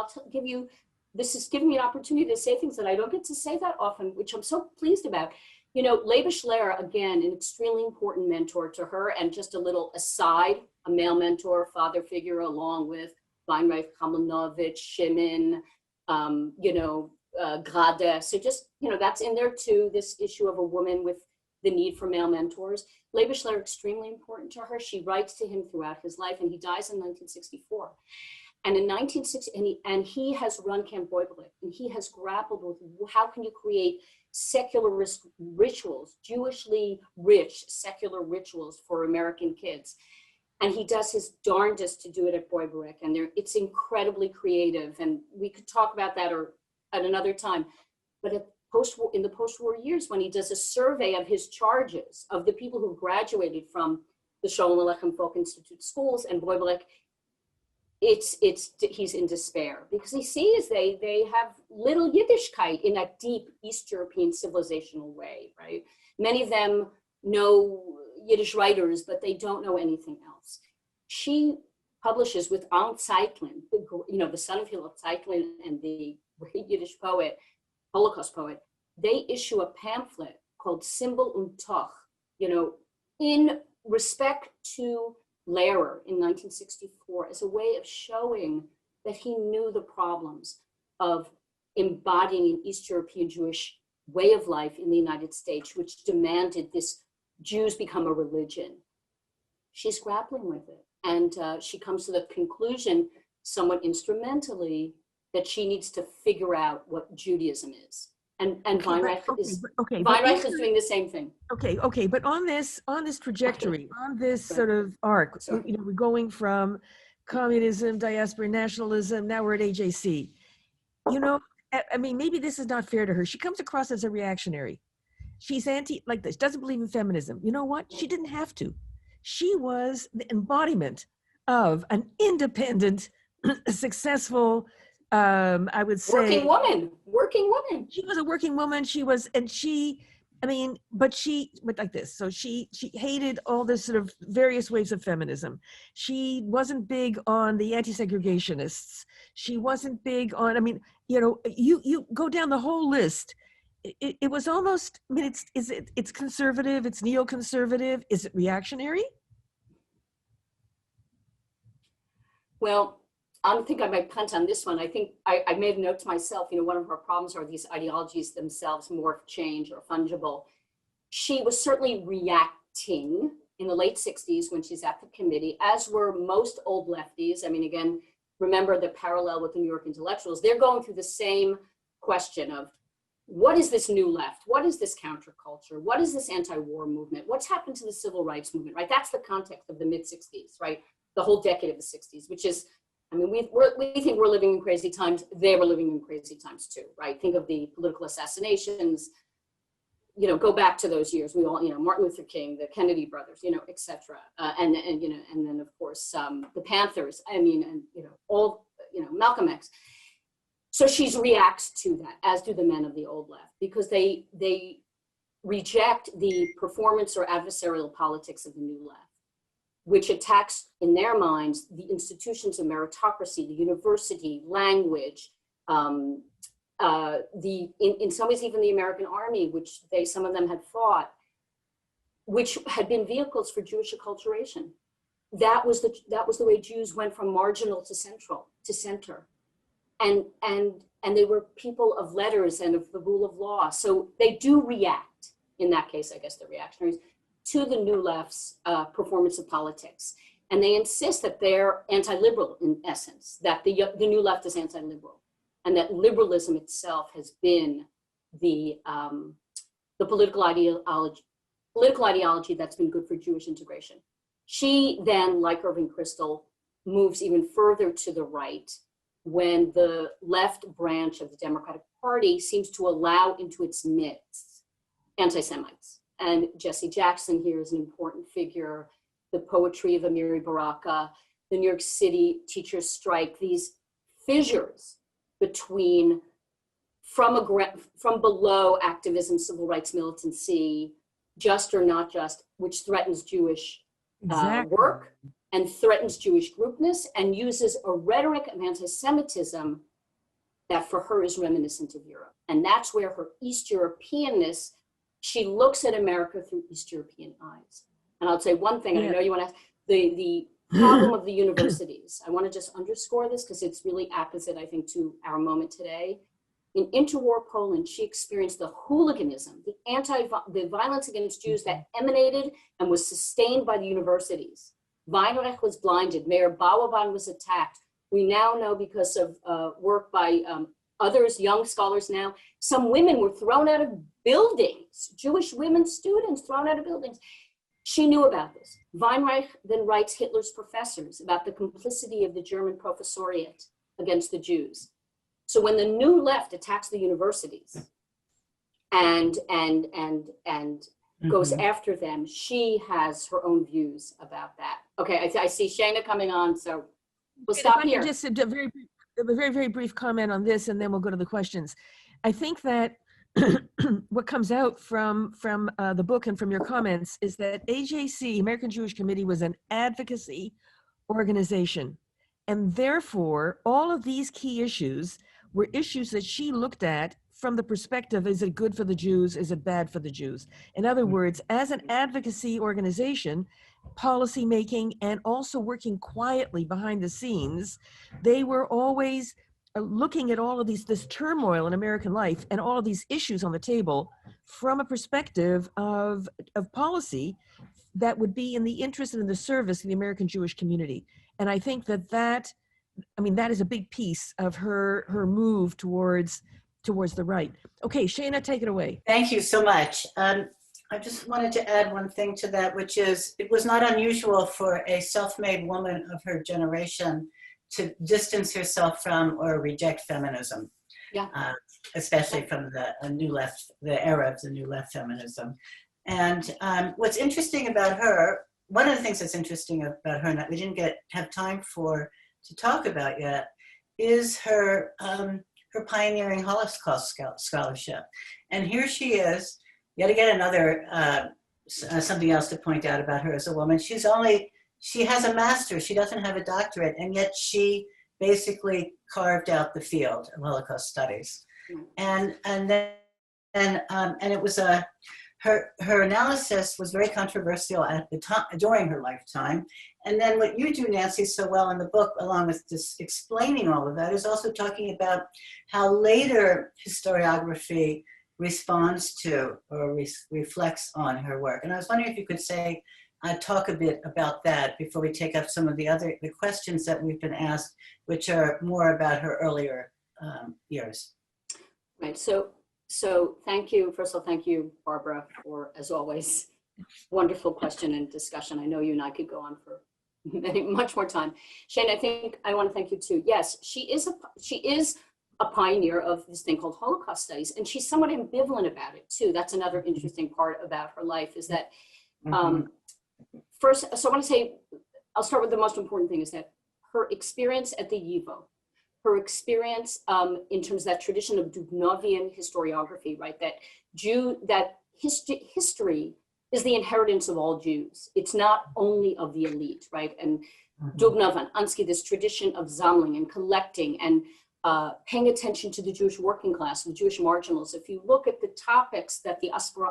this is giving me an opportunity to say things that I don't get to say that often, which I'm so pleased about. Leiba Schleyer, again, an extremely important mentor to her. And just a little aside, a male mentor, father figure, along with Weinreich, Kamenovich, Shimon, Grade. So just, that's in there too, this issue of a woman with the need for male mentors. Leiba Schleyer, extremely important to her. She writes to him throughout his life, and he dies in 1964. And in 1960, and he has run Camp Boibelik, and he has grappled with how can you create secular rituals, Jewishly rich secular rituals for American kids. And he does his darndest to do it at Boibelik, and it's incredibly creative. And we could talk about that or at another time. But in the post-war years, when he does a survey of his charges, of the people who graduated from the Sholem Aleichem Folk Institute schools and Boibelik, he's in despair because he sees they have little Yiddishkeit in that deep East European civilizational way, right? Many of them know Yiddish writers, but they don't know anything else. She publishes with Arndt Zeitlin, the son of Hillel Zeitlin and the great Yiddish poet, Holocaust poet. They issue a pamphlet called Symbol und Toch, in respect to Lehrer in 1964 as a way of showing that he knew the problems of embodying an East European Jewish way of life in the United States, which demanded this Jews become a religion. She's grappling with it. And she comes to the conclusion, somewhat instrumentally, that she needs to figure out what Judaism is. And Weinreich is doing the same thing. Okay, but on this trajectory, on this sort of arc, we're going from communism, diaspora, nationalism, now we're at AJC. I mean, maybe this is not fair to her. She comes across as a reactionary. She's like this, doesn't believe in feminism. You know what? She didn't have to. She was the embodiment of an independent, successful, I would say working woman. She was a working woman. But like this. So she hated all this sort of various waves of feminism. She wasn't big on the anti-segregationists. She wasn't big on, you go down the whole list. It was almost, it's conservative, it's neoconservative. Is it reactionary? Well, I don't think I might punt on this one. I think I made a note to myself, one of our problems are these ideologies themselves morph, change, or fungible. She was certainly reacting in the late 60s when she's at the committee, as were most old lefties. Again, remember the parallel with the New York intellectuals. They're going through the same question of what is this new left? What is this counterculture? What is this anti-war movement? What's happened to the civil rights movement, right? That's the context of the mid-60s, right? The whole decade of the 60s, which is, we think we're living in crazy times. They were living in crazy times too, right? Think of the political assassinations, go back to those years. We all, Martin Luther King, the Kennedy brothers, et cetera. And then of course, the Panthers, Malcolm X. So she reacts to that, as do the men of the old left, because they reject the performance or adversarial politics of the new left, which attacks, in their minds, the institutions of meritocracy, the university, language, in some ways even the American army, which some of them had fought, which had been vehicles for Jewish acculturation. That was the way Jews went from marginal to center. And and they were people of letters and of the rule of law. So they do react, in that case, I guess the reactionaries, to the New Left's performance of politics. And they insist that they're anti-liberal in essence, that the New Left is anti-liberal, and that liberalism itself has been the political ideology that's been good for Jewish integration. She then, like Irving Kristol, moves even further to the right when the left branch of the Democratic Party seems to allow into its midst anti-Semites. And Jesse Jackson here is an important figure, the poetry of Amiri Baraka, the New York City teachers' strike, these fissures between from below activism, civil rights militancy, just or not just, which threatens Jewish work and threatens Jewish groupness and uses a rhetoric of anti-Semitism that for her is reminiscent of Europe. And that's where her East Europeanness, she looks at America through East European eyes. And I'll say one thing, and I know you want to ask, the problem of the universities. I want to just underscore this because it's really apposite, I think, to our moment today. In interwar Poland, she experienced the hooliganism, the violence against Jews that emanated and was sustained by the universities. Weinreich was blinded. Mayor Bauerwein was attacked. We now know because of work by others, young scholars now, some women were thrown out of buildings, Jewish women students thrown out of buildings. She knew about this. Weinreich then writes Hitler's professors about the complicity of the German professoriate against the Jews. So when the New Left attacks the universities and goes after them, she has her own views about that. Okay, I see Shana coming on, so we'll stop here. Just a very brief comment on this, and then we'll go to the questions. I think that what comes out from the book and from your comments is that AJC, American Jewish Committee, was an advocacy organization. And therefore, all of these key issues were issues that she looked at from the perspective, is it good for the Jews? Is it bad for the Jews? In other words, as an advocacy organization, policy making, and also working quietly behind the scenes, they were always looking at all of this turmoil in American life and all of these issues on the table from a perspective of policy that would be in the interest and in the service of the American Jewish community. And I think that is a big piece of her move towards the right. Okay, Shana, take it away. Thank you so much. I just wanted to add one thing to that, which is it was not unusual for a self-made woman of her generation to distance herself from or reject feminism, especially from the New Left, the era of the New Left feminism. And what's interesting about her, one of the things that's interesting about her, and that we didn't have time to talk about yet, is her pioneering Holocaust scholarship. And here she is, yet again another something else to point out about her as a woman. She has a master's, she doesn't have a doctorate, and yet she basically carved out the field of Holocaust studies. And it was her analysis was very controversial at the time, during her lifetime. And then what you do, Nancy, so well in the book, along with just explaining all of that, is also talking about how later historiography responds to or reflects on her work. And I was wondering if you could talk a bit about that before we take up some of the questions that we've been asked, which are more about her earlier years. Right, so thank you. First of all, thank you, Barbara, for, as always, wonderful question and discussion. I know you and I could go on for much more time. Shane, I think I want to thank you too. Yes, she is a pioneer of this thing called Holocaust studies, and she's somewhat ambivalent about it too. That's another interesting part about her life, is that first, so I want to say, I'll start with the most important thing, is that her experience at the YIVO, her experience in terms of that tradition of Dubnovian historiography, right? That history is the inheritance of all Jews. It's not only of the elite, right? And Dubnov and Ansky, this tradition of sammling and collecting and paying attention to the Jewish working class, the Jewish marginals. If you look at the topics that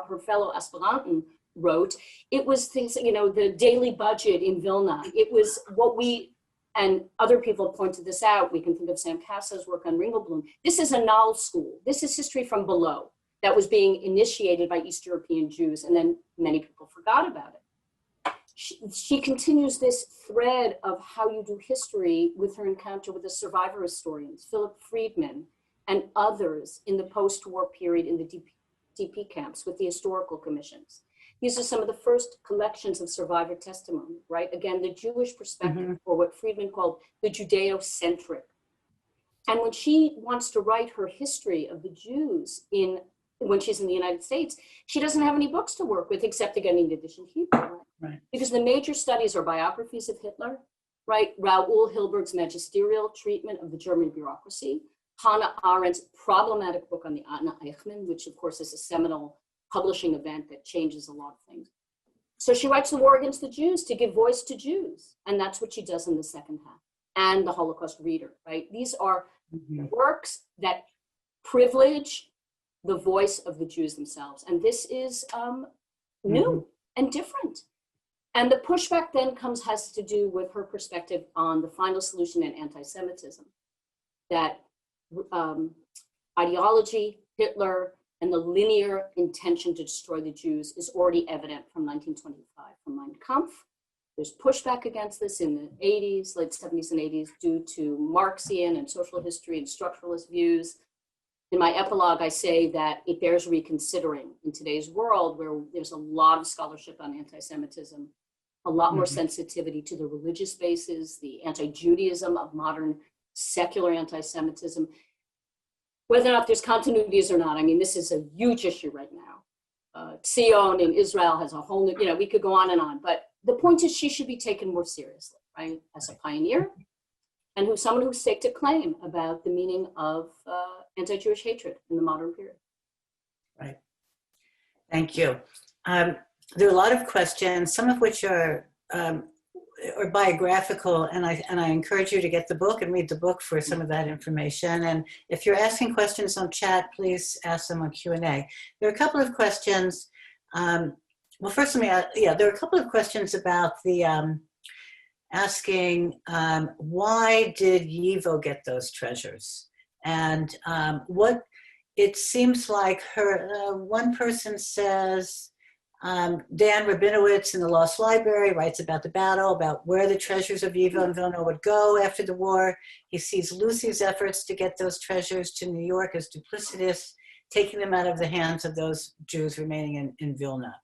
her fellow aspiranten wrote, it was things, the daily budget in Vilna. It was what we and other people pointed this out. We can think of Sam Casso's work on Ringelblum. This is a null school. This is history from below that was being initiated by East European Jews, and then many people forgot about it. She continues this thread of how you do history with her encounter with the survivor historians, Philip Friedman and others in the post-war period in the DP camps with the historical commissions. These are some of the first collections of survivor testimony, right? Again, the Jewish perspective, or what Friedman called the Judeo-centric. And when she wants to write her history of the Jews when she's in the United States, she doesn't have any books to work with except again in addition to Hebrew, right? Because the major studies are biographies of Hitler, right? Raoul Hilberg's magisterial treatment of the German bureaucracy, Hannah Arendt's problematic book on the Anna Eichmann, which of course is a seminal publishing event that changes a lot of things. So she writes The War Against the Jews to give voice to Jews. And that's what she does in the second half. And The Holocaust Reader, right? These are works that privilege the voice of the Jews themselves. And this is new and different. And the pushback then has to do with her perspective on the final solution in anti-Semitism. That ideology, Hitler, and the linear intention to destroy the Jews is already evident from 1925, from Mein Kampf. There's pushback against this in the 80s, late 70s and 80s, due to Marxian and social history and structuralist views. In my epilogue, I say that it bears reconsidering in today's world where there's a lot of scholarship on anti-Semitism, a lot more sensitivity to the religious bases, the anti-Judaism of modern secular anti-Semitism. Whether or not there's continuities or not, I mean, this is a huge issue right now. Zion in Israel has a whole new, we could go on and on, but the point is she should be taken more seriously, right? As a pioneer and someone who staked a claim about the meaning of anti-Jewish hatred in the modern period. Right. Thank you. There are a lot of questions, some of which are biographical, and I encourage you to get the book and read the book for some of that information. And if you're asking questions on chat, please ask them on Q&A. There are a couple of questions. Well, first, there are a couple of questions about the asking why did Yivo get those treasures, and what it seems like one person says. Dan Rabinowitz in The Lost Library writes about the battle, about where the treasures of Yivo and Vilna would go after the war. He sees Lucy's efforts to get those treasures to New York as duplicitous, taking them out of the hands of those Jews remaining in Vilna.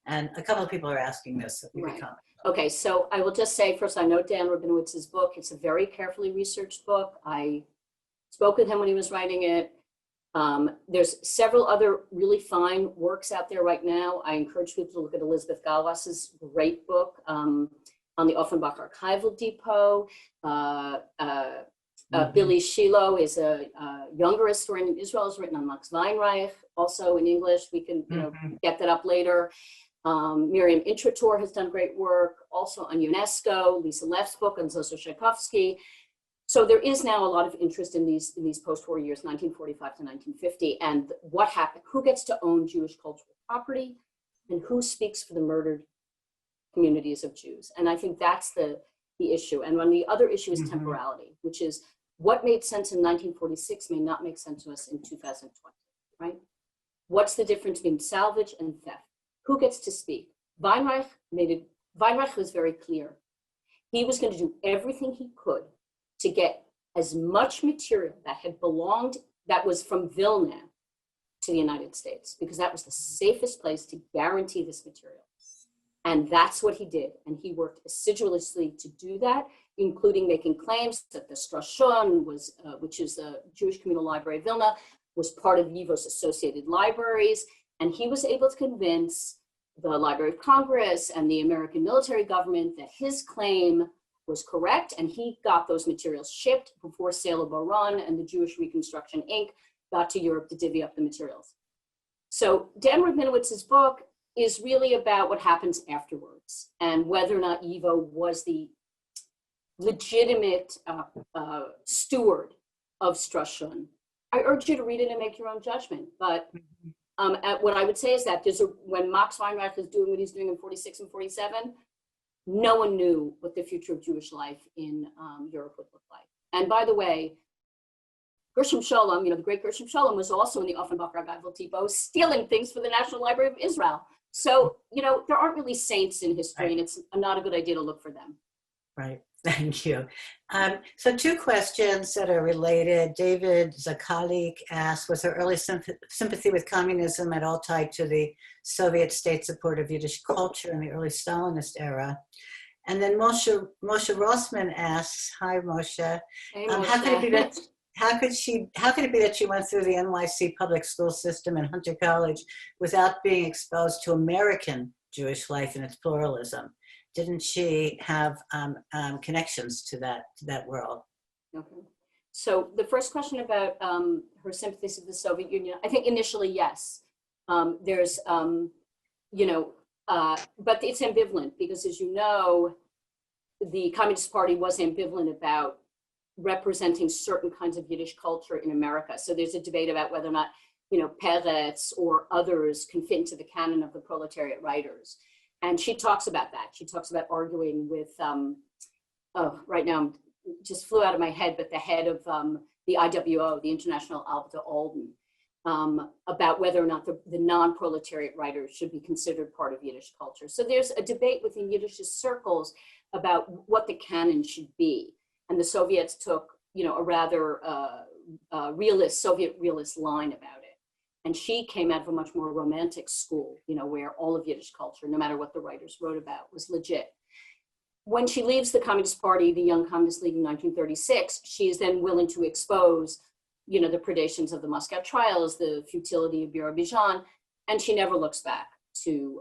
And a couple of people are asking this. So right. Okay, so I will just say first, I know Dan Rabinowitz's book. It's a very carefully researched book. I spoke with him when he was writing it. There's several other really fine works out there right now. I encourage people to look at Elizabeth Galwas's great book on the Offenbach Archival Depot. Billy Shiloh is a younger historian in Israel, has written on Max Weinreich, also in English. We can get that up later. Miriam Intrator has done great work, also on UNESCO. Lisa Leff's book on Zoso Tchaikovsky. So there is now a lot of interest in these post-war years, 1945 to 1950, and what happened, who gets to own Jewish cultural property, and who speaks for the murdered communities of Jews. And I think that's the issue. And when the other issue is temporality, which is what made sense in 1946 may not make sense to us in 2020, right? What's the difference between salvage and theft? Who gets to speak? Weinreich was very clear. He was going to do everything he could to get as much material that was from Vilna to the United States, because that was the safest place to guarantee this material. And that's what he did. And he worked assiduously to do that, including making claims that the Strashon was, which is the Jewish Communal Library of Vilna, was part of Yivo's associated libraries. And he was able to convince the Library of Congress and the American military government that his claim was correct, and he got those materials shipped before Sale of Baron and the Jewish Reconstruction Inc. got to Europe to divvy up the materials. So Dan Rabinowitz's book is really about what happens afterwards and whether or not Yivo was the legitimate steward of Strashon. I urge you to read it and make your own judgment, but what I would say is that when Max Weinreich is doing what he's doing in 46 and 47, no one knew what the future of Jewish life in Europe would look like. And by the way, Gershom Scholem, the great Gershom Scholem, was also in the Offenbacher Gaivel Tipo, stealing things for the National Library of Israel. So, there aren't really saints in history, and it's not a good idea to look for them. Right. Thank you. So 2 questions that are related. David Zakalik asked, was her early sympathy with communism at all tied to the Soviet state support of Yiddish culture in the early Stalinist era? And then Moshe Rossman asks, hi Moshe, Hey, Moshe. how could it be that she went through the NYC public school system and Hunter College without being exposed to American Jewish life and its pluralism? Didn't she have connections to that world? Okay. So the first question about her sympathies with the Soviet Union, I think initially, yes. There's, but it's ambivalent because, as you know, the Communist Party was ambivalent about representing certain kinds of Yiddish culture in America. So there's a debate about whether or not, Peretz or others can fit into the canon of the proletariat writers. And she talks about that. She talks about arguing with, right now, just flew out of my head, but the head of the IWO, the International Alpha Alden, about whether or not the non-proletariat writers should be considered part of Yiddish culture. So there's a debate within Yiddish circles about what the canon should be. And the Soviets took, a rather Soviet realist line about it. And she came out of a much more romantic school, where all of Yiddish culture, no matter what the writers wrote about, was legit. When she leaves the Communist Party, the Young Communist League in 1936, she is then willing to expose, the predations of the Moscow trials, the futility of Birobidzhan, and she never looks back to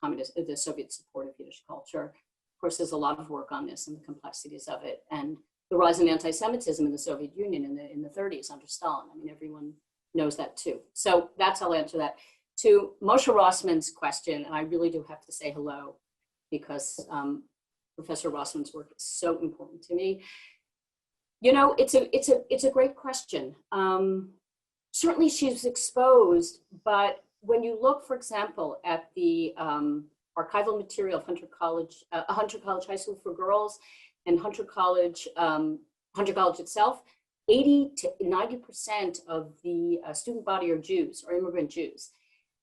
the Soviet support of Yiddish culture. Of course, there's a lot of work on this and the complexities of it, and the rise in anti-Semitism in the Soviet Union in the 30s under Stalin. I mean, everyone knows that too. So that's how I'll answer that. To Moshe Rossman's question, and I really do have to say hello because Professor Rossman's work is so important to me. It's a great question. Certainly she's exposed, but when you look, for example, at the archival material of Hunter College High School for Girls and Hunter College itself, 80 to 90% of the student body are Jews or immigrant Jews.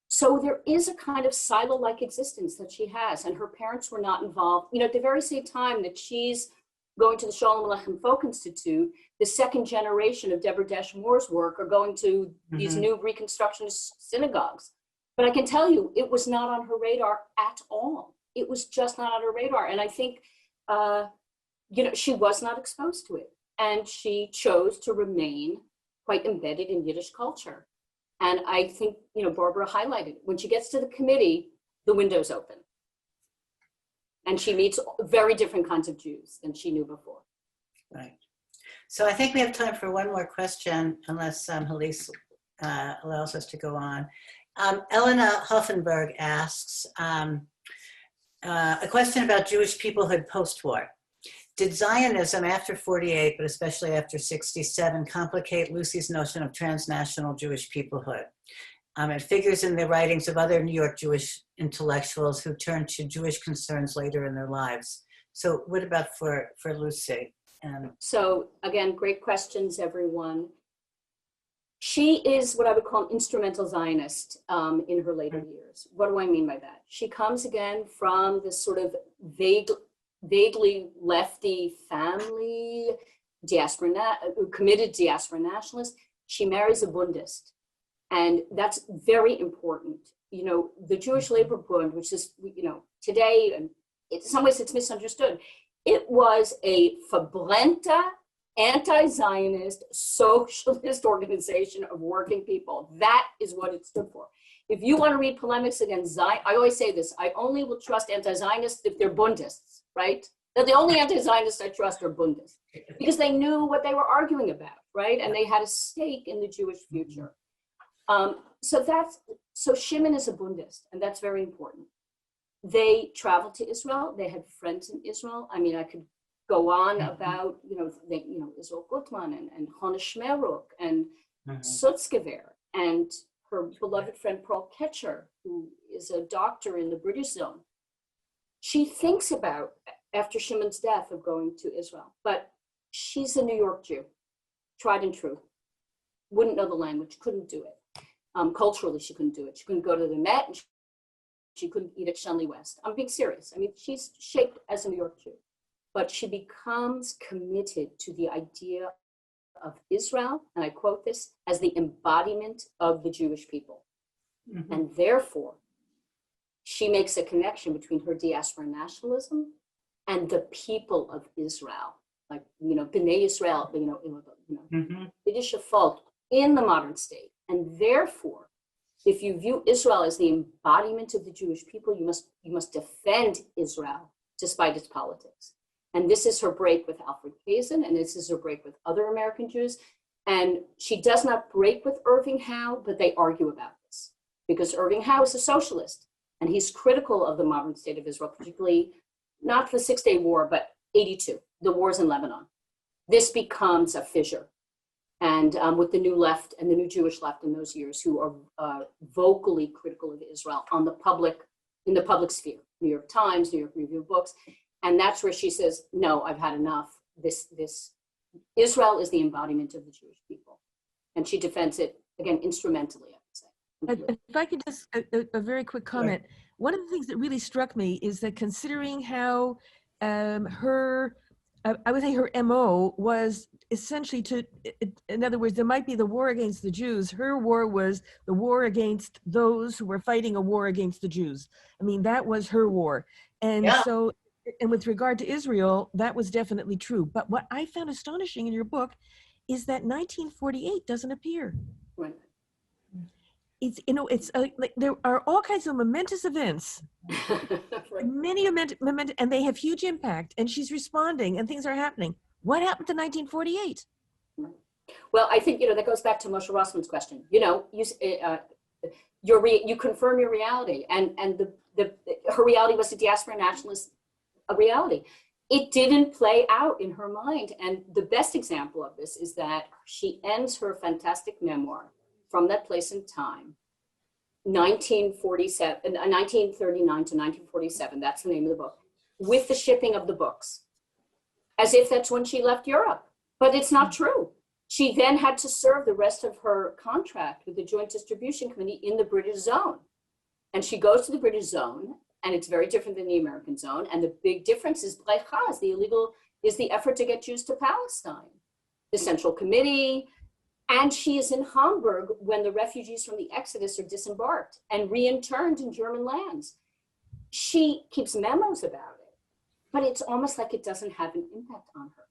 So there is a kind of silo-like existence that she has, and her parents were not involved. At the very same time that she's going to the Shalom Aleichem Folk Institute, the second generation of Deborah Dash Moore's work are going to these new Reconstructionist synagogues. But I can tell you, it was not on her radar at all. It was just not on her radar. And I think, she was not exposed to it. And she chose to remain quite embedded in Yiddish culture. And I think, Barbara highlighted, when she gets to the committee, the window's open. And she meets very different kinds of Jews than she knew before. Right. So I think we have time for one more question, unless Halise allows us to go on. Elena Hoffenberg asks a question about Jewish peoplehood post-war. Did Zionism after 48, but especially after 67, complicate Lucy's notion of transnational Jewish peoplehood? It figures in the writings of other New York Jewish intellectuals who turned to Jewish concerns later in their lives. So what about for Lucy? So again, great questions, everyone. She is what I would call an instrumental Zionist in her later years. What do I mean by that? She comes again from this sort of vaguely lefty family, committed diaspora nationalist. She marries a Bundist. And that's very important. The Jewish Labor Bund, which is, today, and in some ways it's misunderstood. It was a verbrennte, anti-Zionist, socialist organization of working people. That is what it stood for. If you want to read polemics against Zion, I always say this, I only will trust anti-Zionists if they're Bundists, right? They're the only anti-Zionists I trust are Bundists, because they knew what they were arguing about, right? And they had a stake in the Jewish future. So Shimon is a Bundist, and that's very important. They traveled to Israel. They had friends in Israel. I mean, I could go on about, Israel Gutman and Hannah Shmeruk and Sutzkever and her beloved friend Pearl Ketcher, who is a doctor in the British Zone. she thinks about, after Shimon's death, of going to Israel. But she's a New York Jew, tried and true. Wouldn't know the language, couldn't do it. Culturally, she couldn't do it. She couldn't go to the Met, and she couldn't eat at Shenley West. I'm being serious. I mean, she's shaped as a New York Jew. But she becomes committed to the idea of Israel, and I quote this, as the embodiment of the Jewish people. Mm-hmm. And therefore, she makes a connection between her diaspora nationalism and the people of Israel, like, B'nai Israel, mm-hmm. Yiddish folk in the modern state. And therefore, if you view Israel as the embodiment of the Jewish people, you must defend Israel despite its politics. And this is her break with Alfred Kazin, and this is her break with other American Jews. And she does not break with Irving Howe, but they argue about this. Because Irving Howe is a socialist, and he's critical of the modern state of Israel, particularly not the Six-Day War, but 82, the wars in Lebanon. This becomes a fissure. And with the new left and the new Jewish left in those years, who are vocally critical of Israel in the public sphere, New York Times, New York Review of Books. And that's where she says, no, I've had enough. This Israel is the embodiment of the Jewish people. And she defends it, again, instrumentally, I would say. If I could just, a very quick comment. Sure. One of the things that really struck me is that considering how her MO was essentially in other words, there might be the war against the Jews. Her war was the war against those who were fighting a war against the Jews. I mean, that was her war. And so, and with regard to Israel, that was definitely true. But what I found astonishing in your book is that 1948 doesn't appear. Right. It's, like there are all kinds of momentous events, right. Many momentous, and they have huge impact, and she's responding and things are happening. What happened to 1948? Well, I think, that goes back to Moshe Rossman's question. You confirm your reality, and her reality was a diaspora nationalist reality. It didn't play out in her mind. And the best example of this is that she ends her fantastic memoir, From That Place and Time, 1939 to 1947, that's the name of the book, with the shipping of the books, as if that's when she left Europe. But it's not true. She then had to serve the rest of her contract with the Joint Distribution Committee in the British zone. And she goes to the British zone, and it's very different than the American zone. And the big difference is the effort to get Jews to Palestine, the Central Committee. And she is in Hamburg when the refugees from the Exodus are disembarked and re-interned in German lands. She keeps memos about it, but it's almost like it doesn't have an impact on her.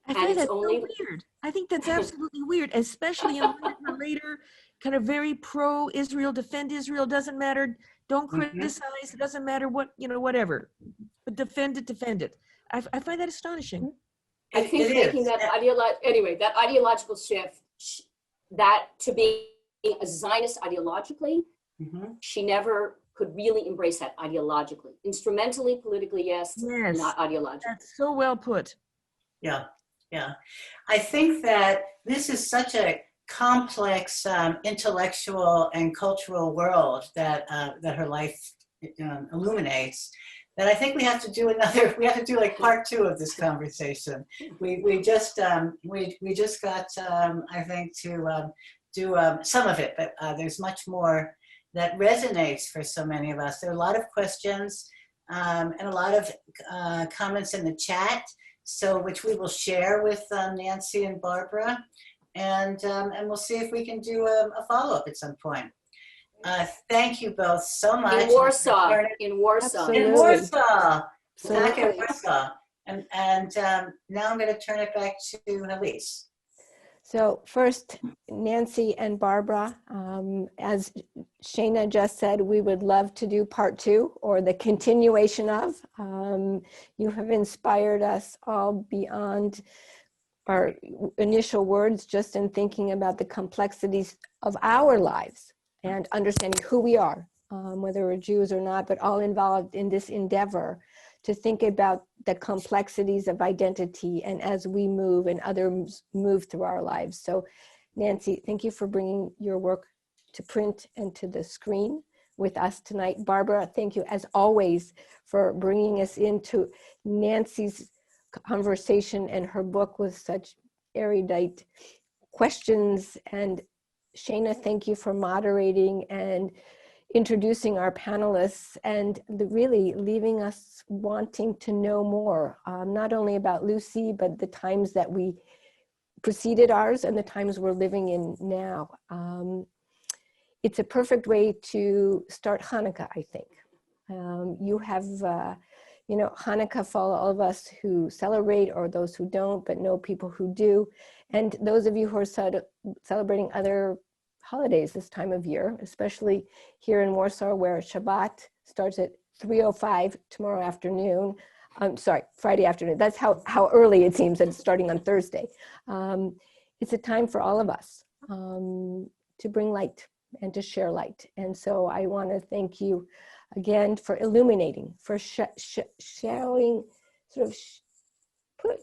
I think that's so weird. I think that's absolutely weird, especially in her later kind of very pro-Israel, defend Israel, doesn't matter, don't criticize, it doesn't matter what, whatever, but defend it. I find that astonishing. I think making that ideological shift, that to be a Zionist ideologically, she never could really embrace that ideologically. Instrumentally, politically, yes, not ideologically. That's so well put. Yeah. I think that this is such a complex intellectual and cultural world that her life illuminates, that I think we have to do like part 2 of this conversation. We just got I think to do some of it, but there's much more that resonates for so many of us. There are a lot of questions and a lot of comments in the chat, which we will share with Nancy and Barbara, and we'll see if we can do a follow-up at some point. Thank you both so much. In Warsaw. Back in Warsaw. And now I'm going to turn it back to Elise. So first, Nancy and Barbara, as Shana just said, we would love to do part 2 or the continuation of. You have inspired us all beyond our initial words, just in thinking about the complexities of our lives and understanding who we are, whether we're Jews or not, but all involved in this endeavor to think about the complexities of identity and as we move and others move through our lives. So Nancy, thank you for bringing your work to print and to the screen. with us tonight. Barbara, thank you as always for bringing us into Nancy's conversation and her book with such erudite questions. And Shana, thank you for moderating and introducing our panelists and really leaving us wanting to know more, not only about Lucy, but the times that we preceded ours and the times we're living in now. It's a perfect way to start Hanukkah, I think. You have, Hanukkah for all of us who celebrate or those who don't, but know people who do. And those of you who are celebrating other holidays this time of year, especially here in Warsaw, where Shabbat starts at 3:05 tomorrow afternoon. Friday afternoon. That's how early it seems that it's starting on Thursday. It's a time for all of us to bring light and to share light. And so I want to thank you again for illuminating, for showing,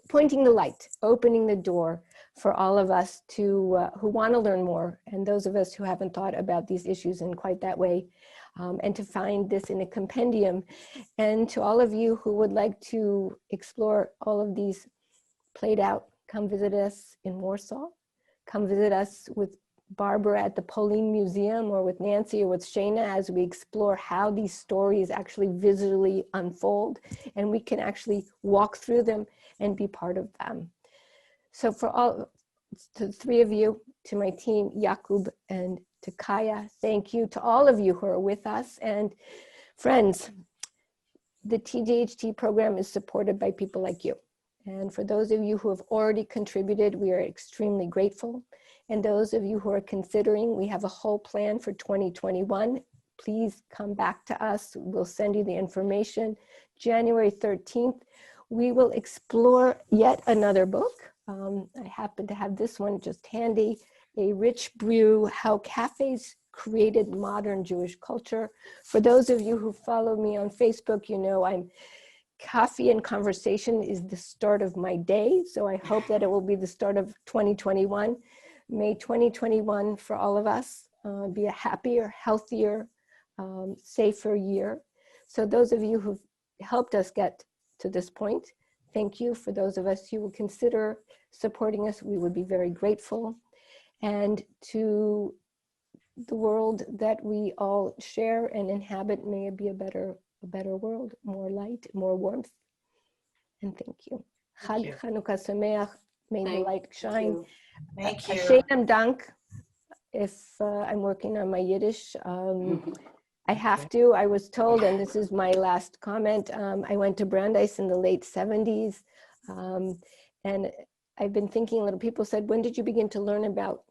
pointing the light, opening the door for all of us to who want to learn more, and those of us who haven't thought about these issues in quite that way, and to find this in a compendium. And to all of you who would like to explore all of these played out, come visit us in Warsaw. Come visit us with Barbara at the POLIN Museum, or with Nancy or with Shana, as we explore how these stories actually visually unfold, and we can actually walk through them and be part of them. So for all, to the three of you, to my team, Jakub and to Kaya, thank you. To all of you who are with us. And friends, the TJHT program is supported by people like you. And for those of you who have already contributed, we are extremely grateful. And those of you who are considering, we have a whole plan for 2021. Please come back to us. We'll send you the information. January 13th, we will explore yet another book. I happen to have this one just handy, A Rich Brew, How Cafes Created Modern Jewish Culture. For those of you who follow me on Facebook, you know coffee and conversation is the start of my day. So I hope that it will be the start of 2021. May 2021 for all of us be a happier, healthier, safer year. So those of you who've helped us get to this point, thank you. For those of us who will consider supporting us, we would be very grateful. And to the world that we all share and inhabit, may it be a better world, more light, more warmth. And thank you. Chag Chanukah Sameach, may the light shine. Thank you. Hashem Dank. If I'm working on my Yiddish, I have to. I was told, and this is my last comment, I went to Brandeis in the late 70s, and I've been thinking, little people said, when did you begin to learn about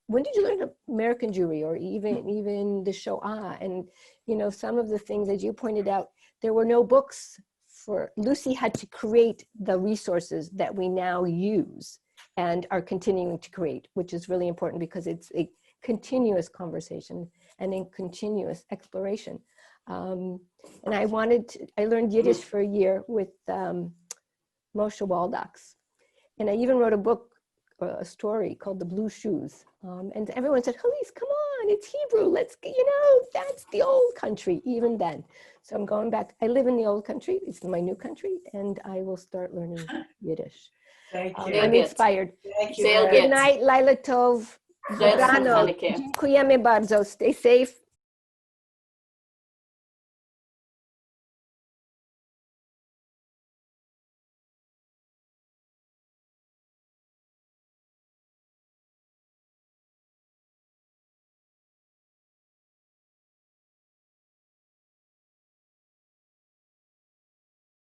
when did you learn American Jewry, or even the Shoah? And, you know, some of the things that you pointed out, there were no books for, Lucy had to create the resources that we now use and are continuing to create, which is really important because it's a continuous conversation and a continuous exploration. And I learned Yiddish for a year with Moshe Waldox. And I even wrote a story called The Blue Shoes. And everyone said, Elise, come on, it's Hebrew. Let's get, that's the old country, even then. So I'm going back. I live in the old country. It's my new country. And I will start learning Yiddish. Thank you. I'm inspired. Thank you. Good night, Laila Tov. Dobranoc. Dziękujemy bardzo. Stay safe.